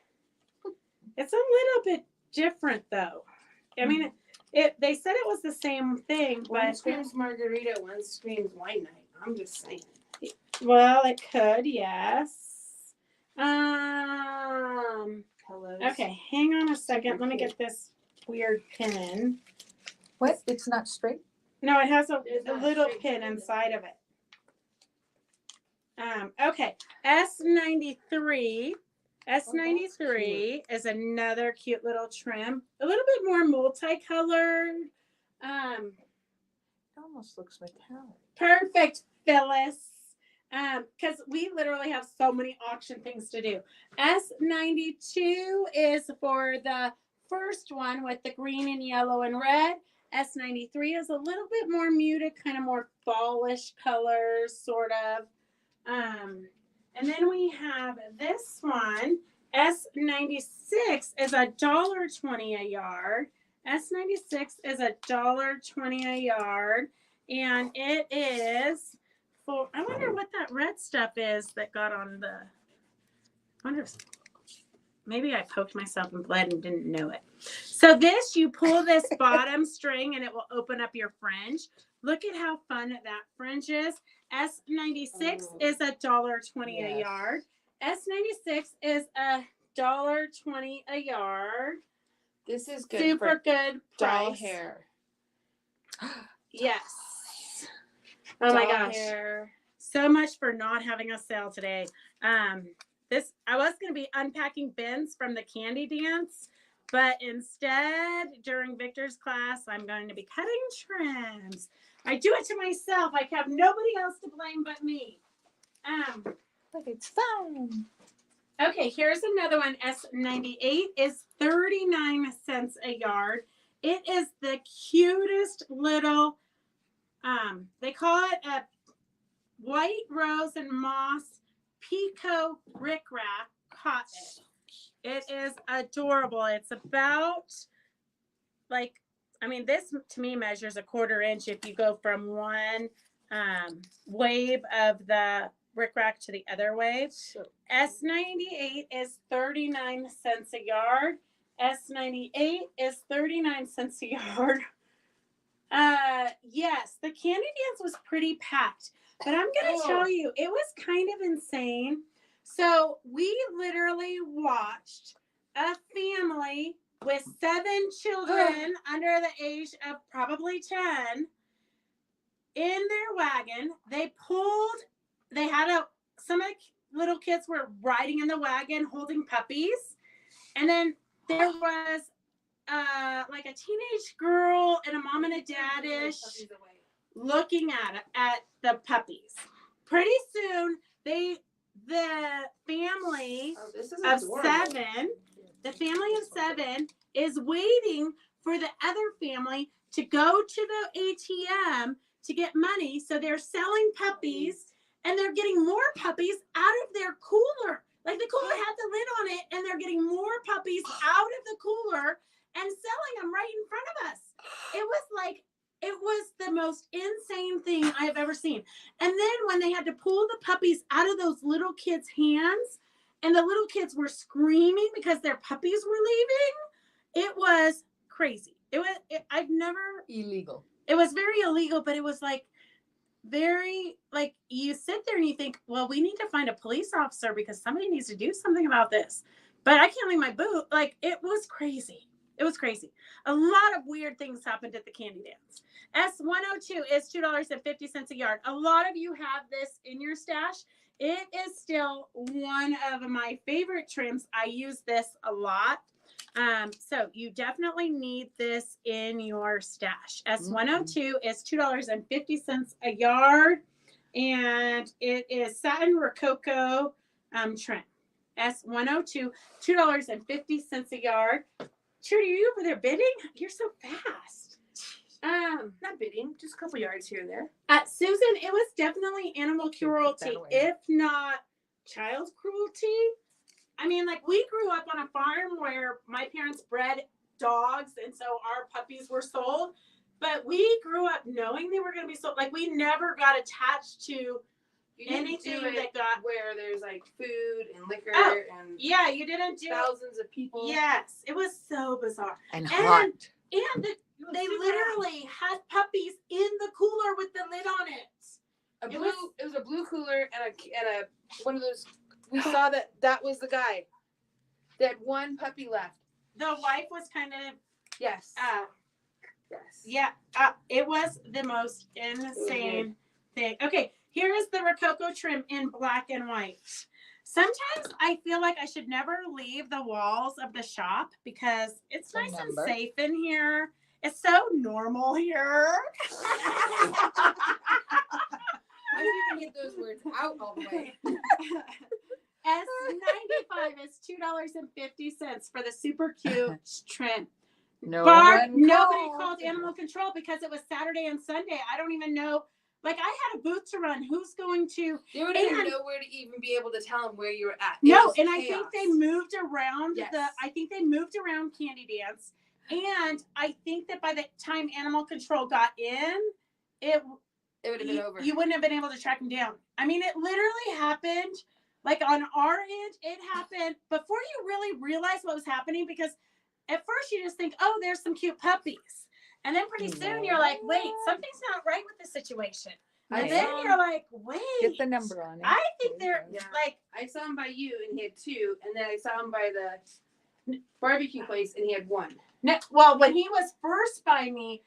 It's a little bit different though. I mean, they said it was the same thing, One but screams margarita, one screams wine night. I'm just saying. well, it could, yes. Hello. Okay, hang on a second. Let me get this weird pin in. What? It's not straight? No, it has a It's not little straight pin pin. inside of it. Okay, S93. S93 is another cute little trim. A little bit more multicolored. It almost looks metallic. Perfect, Phyllis. Because we literally have so many auction things to do. S92 is for the first one with the green and yellow and red. S93 is a little bit more muted, kind of more fallish colors, sort of. And then we have this one. S96 is $1.20 a yard. S96 is $1.20 a yard. And it is for, I wonder what that red stuff is that got on the, I wonder if, maybe I poked myself in blood and didn't know it. So this, you pull this bottom string and it will open up your fringe. Look at how fun that fringe is. S96 is $1.20 a yard. S96 is $1.20 a yard. This is good Super for good doll price. hair. Yes. Oh my Doll gosh. hair. So much for not having a sale today. I was going to be unpacking bins from the candy dance, but instead during Victor's class, I'm going to be cutting trims. I do it to myself. I have nobody else to blame but me. But it's fun. Okay, here's another one. S98 is 39 cents a yard. It is the cutest little, they call it a white rose and moss Pico rickrack cotton. It is adorable. It's about like, I mean, this to me measures 1/4 inch if you go from one wave of the rickrack to the other way. So S98 is 39 cents a yard. S98 is 39 cents a yard. Yes, the candy dance was pretty packed, but I'm gonna tell you, it was kind of insane. So we literally watched a family with 7 children under the age of probably 10 in their wagon. They had some of the little kids were riding in the wagon holding puppies. And then there was like a teenage girl and a mom and a dadish looking at the puppies. Pretty soon, the family of 7, is waiting for the other family to go to the ATM to get money. So they're selling puppies and they're getting more puppies out of their cooler. Like the cooler had the lid on it and they're getting more puppies out of the cooler and selling them right in front of us. It was the most insane thing I have ever seen. And then when they had to pull the puppies out of those little kids' hands and the little kids were screaming because their puppies were leaving, it was crazy. I've never illegal. It was very illegal, but it was like very, like, you sit there and you think, well, we need to find a police officer because somebody needs to do something about this. But I can't leave my boot. Like, it was crazy. It was crazy. A lot of weird things happened at the candy dance. S102 is $2.50 a yard. A lot of you have this in your stash. It is still one of my favorite trims. I use this a lot. So you definitely need this in your stash. S102 is $2.50 a yard, and it is satin rococo trim. S102, $2.50 a yard. Trudy, are you over there bidding? You're so fast. Not bidding, just a couple yards here and there. Susan, it was definitely animal cruelty, if not child cruelty. I mean, like, we grew up on a farm where my parents bred dogs, and so our puppies were sold. But we grew up knowing they were going to be sold. Like, we never got attached to anything that got where there's like food and liquor and yeah, you didn't do thousands of people. Yes, it was so bizarre And hot. And they literally had puppies in the cooler with the lid on it. It was a blue cooler and a one of those. We saw that was the guy. They had one puppy left. The wife was kind of yes. Yes. Yeah, it was the most insane thing. Okay, here is the Rococo trim in black and white. Sometimes I feel like I should never leave the walls of the shop because it's nice and safe in here. It's so normal here. How do you even get those words out all the way? S95 is $2.50 for the super cute trim. Nobody called animal control because it was Saturday and Sunday. I don't even know. Like, I had a booth to run. Who's going to? They wouldn't even know where to even be able to tell them where you were at. No, and chaos. I think they moved around yes. I think they moved around Candy Dance. And I think that by the time animal control got in, it would have been over. You wouldn't have been able to track them down. I mean, it literally happened. Like, on our end, it happened before you really realized what was happening, because at first you just think, oh, there's some cute puppies. And then pretty soon you're like, wait, something's not right with the situation. And then you're like, wait. Get the number on it. I think they're like. I saw him by you and he had 2. And then I saw him by the barbecue place and he had 1. No, well, when he was first by me,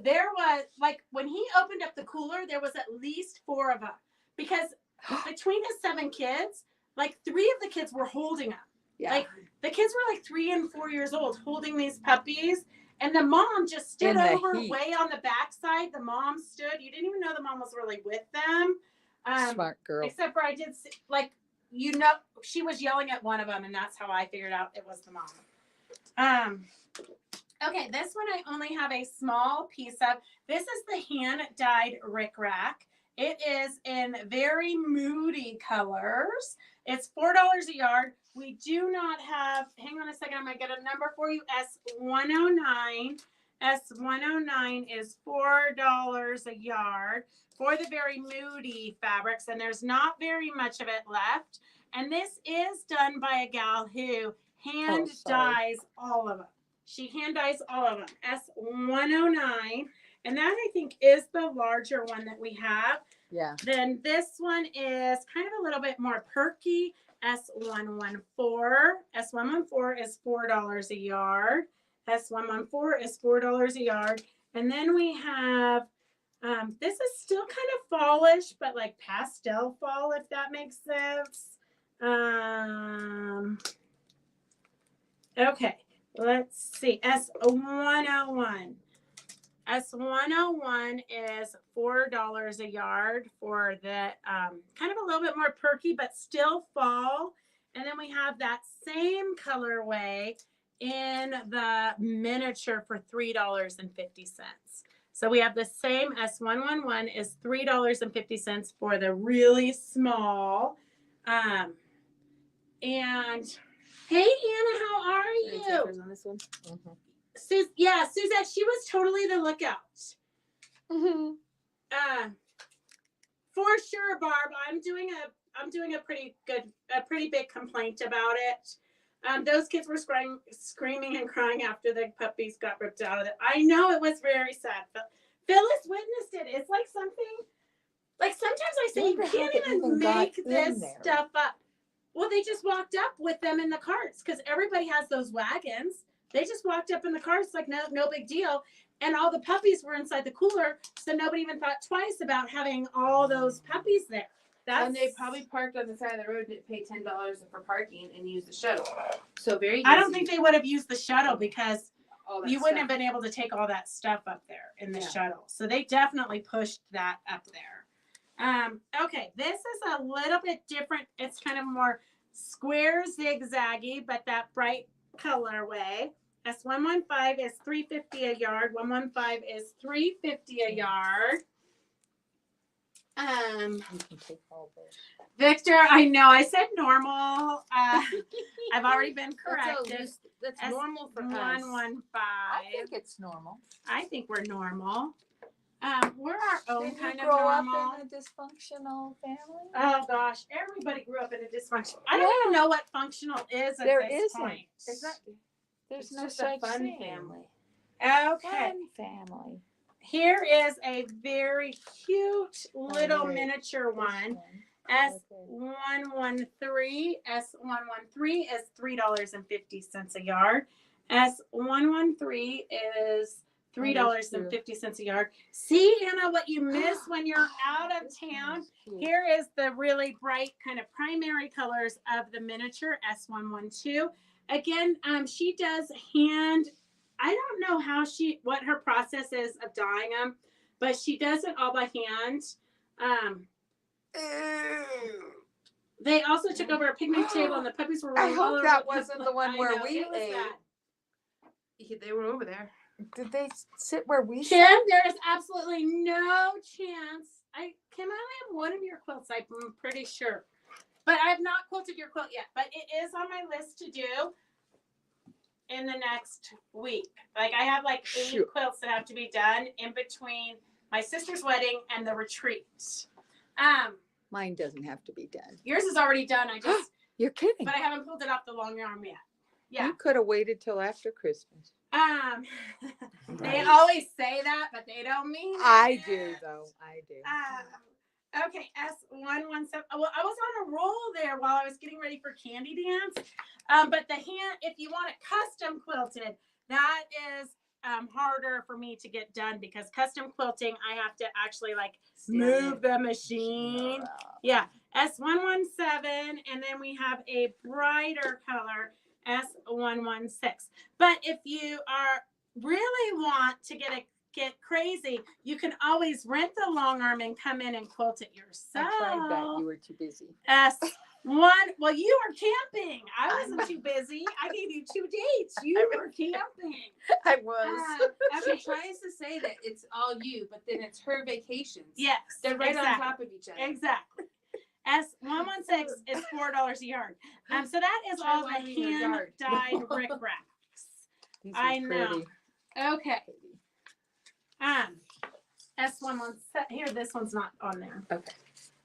there was, like, when he opened up the cooler, there was at least 4 of them. Because between his 7 kids, like, 3 of the kids were holding them. Yeah. Like, the kids were like 3 and 4 years old holding these puppies. And the mom just stood over way on the backside. The mom stood. You didn't even know the mom was really with them. Smart girl. Except for I did see, like, she was yelling at one of them, and that's how I figured out it was the mom. Okay, this one I only have a small piece of. This is the hand-dyed rickrack. It is in very moody colors. It's $4 a yard. We do not have, hang on a second, I'm going to get a number for you, S109. S109 is $4 a yard for the very moody fabrics, and there's not very much of it left. And this is done by a gal who hand dyes all of them. She hand dyes all of them. S109, and that I think is the larger one that we have. Yeah. Then this one is kind of a little bit more perky. S114. S114 is $4 a yard. S114 is $4 a yard. And then we have, this is still kind of fallish, but like pastel fall, if that makes sense. Okay, let's see. S101. S101 is $4 a yard for the kind of a little bit more perky, but still fall. And then we have that same colorway in the miniature for $3.50. So we have the same S111 is $3.50 for the really small. And hey, Anna, how are you? On this one. Mhm. Suzette, she was totally the lookout. Mhm. For sure, Barb. I'm doing a pretty big complaint about it. Those kids were screaming and crying after the puppies got ripped out of it. I know it was very sad. Phyllis witnessed it. It's like something. Like sometimes I say you can't even make this stuff up. Well, they just walked up with them in the carts because everybody has those wagons. They just walked up in the carts like no big deal. And all the puppies were inside the cooler, so nobody even thought twice about having all those puppies there. And they probably parked on the side of the road, didn't pay $10 for parking, and used the shuttle. So very easy. I don't think they would have used the shuttle because you wouldn't have been able to take all that stuff up there in the shuttle. So they definitely pushed that up there. Okay, this is a little bit different. It's kind of more square zigzaggy, but that bright colorway. S115 is $3.50 a yard. 115 is $3.50 a yard. You can take all those. Victor, I know I said normal. I've already been corrected. That's normal for us. 115. I think it's normal. I think we're normal. We're our own Did kind you of grow normal. up in a dysfunctional family? Oh gosh, everybody grew up in a dysfunction. I don't even know what functional is at this point. There's no just such a fun thing. family. Okay. Fun family. Here is a very cute little miniature one. S113. S113 is $3.50 a yard. S113 is $3.50 a yard. See, Anna, what you miss when you're out of town. Here is the really bright kind of primary colors of the miniature S112. Again, she does hand. I don't know what her process is of dyeing them, but she does it all by hand. They also took over a picnic table, and the puppies were rolling all over. I hope that wasn't the one where we ate. They were over there. Did they sit where we Kim, sat? there is absolutely no chance. Kim, I only have one of your quilts, I'm pretty sure. But I have not quilted your quilt yet. But it is on my list to do in the next week. Like I have like 8 quilts that have to be done in between my sister's wedding and the retreat. Mine doesn't have to be done. Yours is already done. You're kidding. But I haven't pulled it off the long arm yet. Yeah. You could have waited till after Christmas. They always say that, but they don't mean it. I do though. I do. Okay, S117. Well, I was on a roll there while I was getting ready for Candy Dance. But if you want it custom quilted, that is harder for me to get done because custom quilting, I have to actually like move the machine. Yeah, S117, and then we have a brighter color, S116. But if you really want to get crazy, you can always rent the long arm and come in and quilt it yourself. I tried that. You were too busy. Well, you were camping. I wasn't too busy. I gave you 2 dates. You were camping. I was. She tries to say that it's all you, but then it's her vacations. Yes. They're right on top of each other. Exactly. S116 is $4 a yard. So that is all the hand-dyed rickraps. I know. Okay. S1 one's set here. This one's not on there. Okay.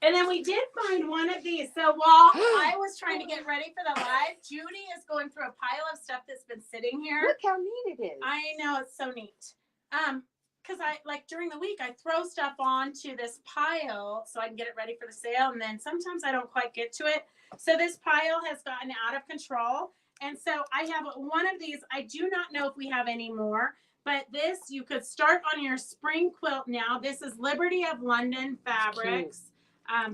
And then we did find one of these. So while I was trying to get ready for the live, Judy is going through a pile of stuff that's been sitting here. Look how neat it is. I know, it's so neat. Because I like during the week I throw stuff onto this pile so I can get it ready for the sale, and then sometimes I don't quite get to it. So this pile has gotten out of control. And so I have one of these. I do not know if we have any more, but this you could start on your spring quilt now. This is Liberty of London Fabrics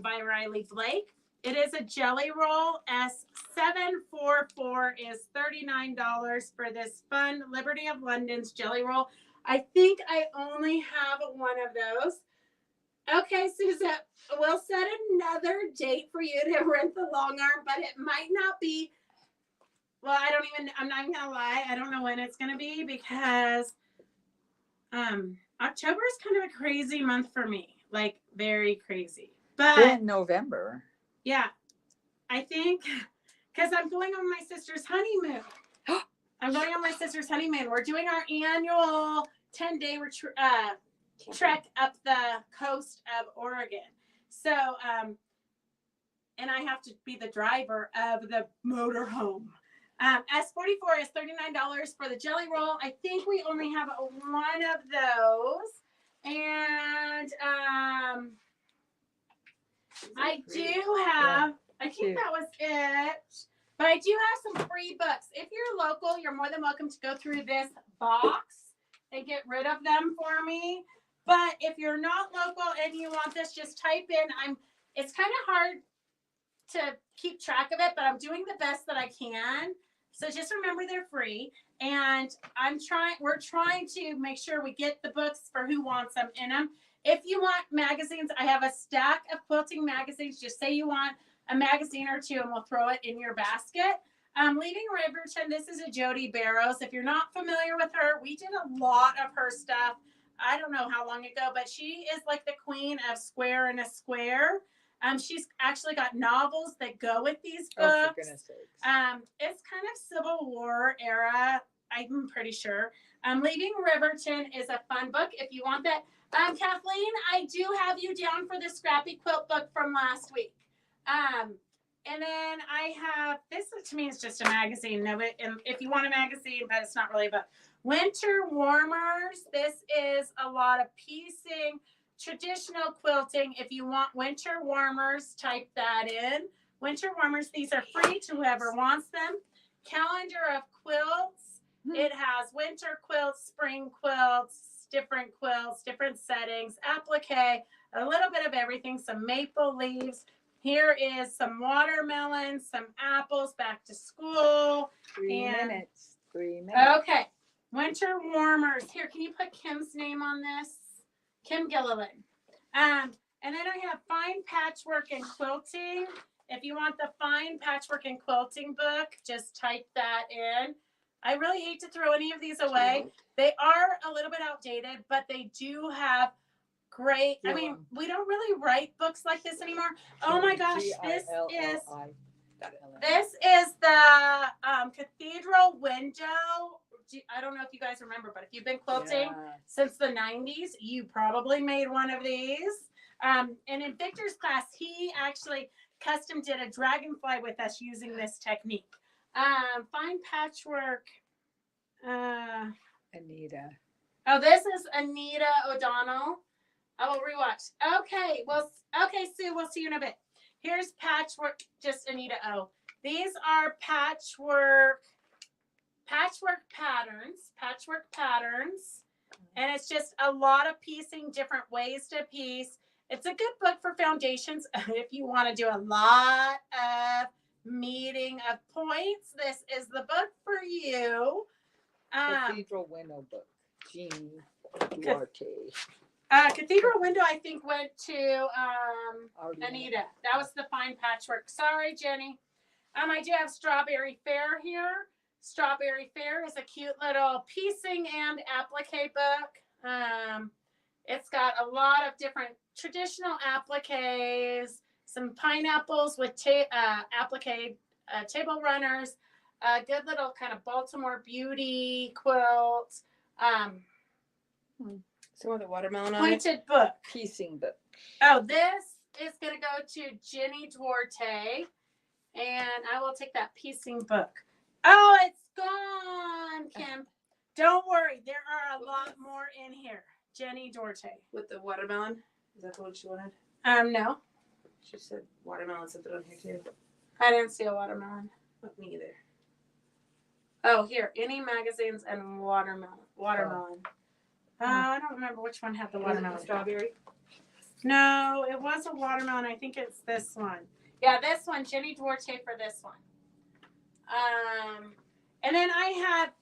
by Riley Blake. It is a jelly roll. S744 is $39 for this fun Liberty of London's jelly roll. I think I only have one of those. Okay, Suzette, we'll set another date for you to rent the long arm, but it might not be. Well, I'm not even gonna lie. I don't know when it's gonna be because October is kind of a crazy month for me, like very crazy. But in November. Yeah, I think because I'm going on my sister's honeymoon. We're doing our annual 10-day trek up the coast of Oregon. So, and I have to be the driver of the motorhome. S44 is $39 for the jelly roll. I think we only have one of those. And I think that was it. But I do have some free books. If you're local, you're more than welcome to go through this box and get rid of them for me. But if you're not local and you want this, just type in. It's kind of hard to keep track of it, but I'm doing the best that I can. So just remember they're free. And we're trying to make sure we get the books for who wants them in them. If you want magazines, I have a stack of quilting magazines. Just say you want a magazine or two and we'll throw it in your basket. Leaving Riverton, this is a Jody Barrows. If you're not familiar with her, we did a lot of her stuff. I don't know how long ago, but she is like the queen of square in a square. She's actually got novels that go with these books. Oh, for goodness sakes. It's kind of Civil War era, I'm pretty sure. Leaving Riverton is a fun book if you want that. Kathleen, I do have you down for the Scrappy Quilt book from last week. And then I have, this to me is just a magazine. No, if you want a magazine, but it's not really a book. Winter Warmers. This is a lot of piecing, traditional quilting. If you want winter warmers, type that in. Winter warmers, these are free to whoever wants them. Calendar of quilts. It has winter quilts, spring quilts, different settings, applique, a little bit of everything, some maple leaves. Here is some watermelons, some apples, back to school. 3 minutes. Okay. Winter warmers. Here, can you put Kim's name on this? Kim Gilliland. And then I have Fine Patchwork and Quilting. If you want the Fine Patchwork and Quilting book, just type that in. I really hate to throw any of these away. They are a little bit outdated, but they do have great. I mean, we don't really write books like this anymore. Oh my gosh, this is the cathedral window. I don't know if you guys remember, but if you've been quilting since the 90s, you probably made one of these. And in Victor's class, he actually custom did a dragonfly with us using this technique. Fine Patchwork. Anita. Oh, this is Anita O'Donnell. I will rewatch. Okay, Sue, we'll see you in a bit. Here's Patchwork, just Anita O. These are patchwork patterns. And it's just a lot of piecing, different ways to piece. It's a good book for foundations if you want to do a lot of meeting of points. This is the book for you. Cathedral Window book. Jean Duarte. Cathedral Window, I think, went to Anita. That was the Fine Patchwork. Sorry, Jenny. I do have Strawberry Fair here. Strawberry Fair is a cute little piecing and applique book. It's got a lot of different traditional appliques, some pineapples with applique table runners, a good little kind of Baltimore beauty quilt. Some with a watermelon on it. Pointed book. Piecing book. Oh, this is going to go to Jenny Duarte. And I will take that piecing book. Oh, it's gone, Kim. Don't worry. There are a lot more in here. Jenny Duarte. With the watermelon? Is that what she wanted? No. She said watermelon something on here too. I didn't see a watermelon. Not me either. Oh, here. Any magazines and watermelon. I don't remember which one had the watermelon. Strawberry? No, it was a watermelon. I think it's this one. Yeah, this one. Jenny Duarte for this one. And then I have,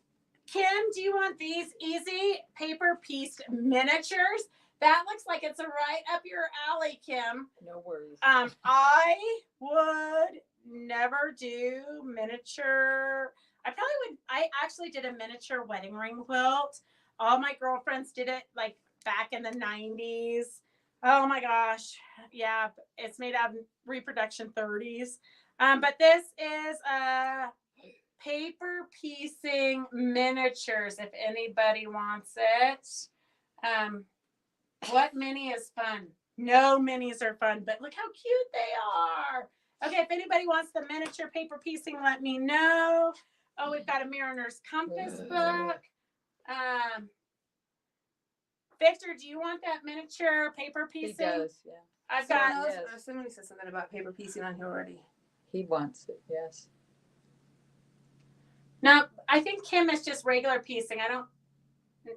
Kim, do you want these easy paper piece miniatures? That looks like it's right up your alley, Kim. No worries. I would never do miniature. I actually did a miniature wedding ring quilt. All my girlfriends did it like back in the 90s. Oh my gosh. Yeah, it's made out of reproduction 30s. But this is paper piecing miniatures if anybody wants it. What mini is fun? No minis are fun, but look how cute they are. Okay, if anybody wants the miniature paper piecing, let me know. Oh, we've got a Mariner's Compass book. Victor, do you want that miniature paper piecing? He does, yeah. I've got. Yes. Somebody said something about paper piecing on here already. He wants it, yes. No, I think Kim is just regular piecing.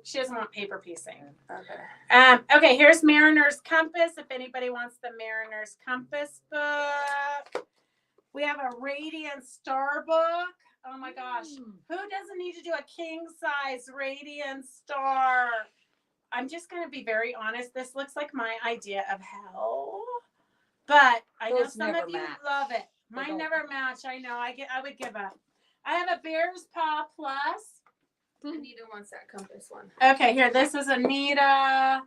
She doesn't want paper piecing. Okay. Okay, here's Mariner's Compass. If anybody wants the Mariner's Compass book. We have a Radiant Star book. Oh my gosh. Who doesn't need to do a king size Radiant Star? I'm just going to be very honest. This looks like my idea of hell. But I know some of you love it. Mine never match. I know. I would give up. I have a Bear's Paw Plus. Anita wants that compass one. Okay, here. This is Anita.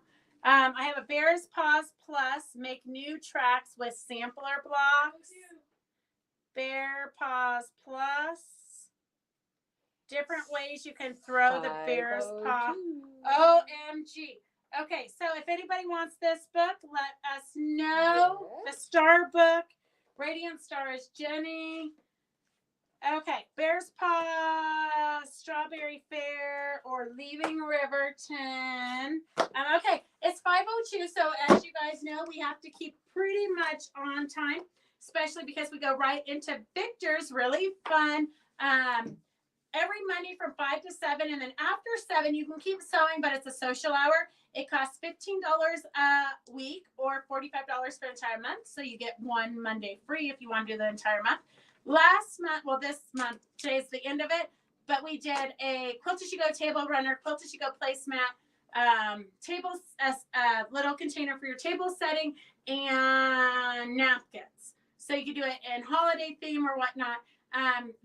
I have a Bear's Paws Plus. Make new tracks with sampler blocks. Bear Paws Plus. Different ways you can throw the bear's paw. OMG. Okay, so if anybody wants this book, let us know. Yes. The Star book. Radiant Star is Jenny. Okay, Bear's Paw, Strawberry Fair, or Leaving Riverton. Okay, it's 5:02, so as you guys know, we have to keep pretty much on time, especially because we go right into Victor's really fun every Monday from 5 to 7, and then after 7, you can keep sewing, but it's a social hour. It costs $15 a week or $45 for the entire month, so you get one Monday free if you want to do the entire month. Last month, well, this month, today's the end of it, but we did a Quilt As You Go table runner, Quilt As You Go placemat, tables, a little container for your table setting, and napkins. So you can do it in holiday theme or whatnot.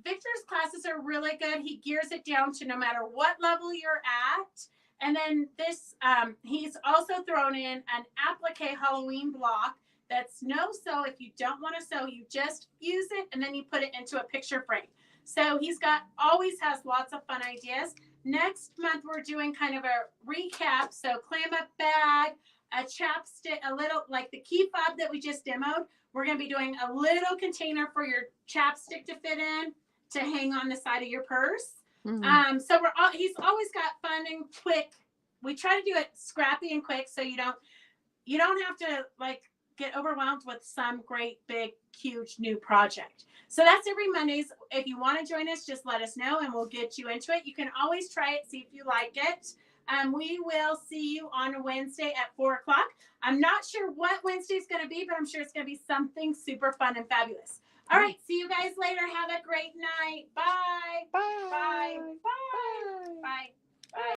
Victor's classes are really good. He gears it down to no matter what level you're at. And then this, he's also thrown in an applique Halloween block that's no sew. If you don't want to sew, you just use it and then you put it into a picture frame. So he's always has lots of fun ideas. Next month, we're doing kind of a recap. So clam up bag, a chapstick, a little like the key fob that we just demoed. We're going to be doing a little container for your chapstick to fit in to hang on the side of your purse. Mm-hmm. So he's always got fun and quick. We try to do it scrappy and quick so you don't have to like get overwhelmed with some great big huge new project. So that's every Mondays. If you want to join us, just let us know and we'll get you into it. You can always try it, see if you like it. We will see you on Wednesday at 4:00. I'm not sure what Wednesday is going to be, but I'm sure it's going to be something super fun and fabulous. All right. See you guys later. Have a great night. Bye. Bye. Bye.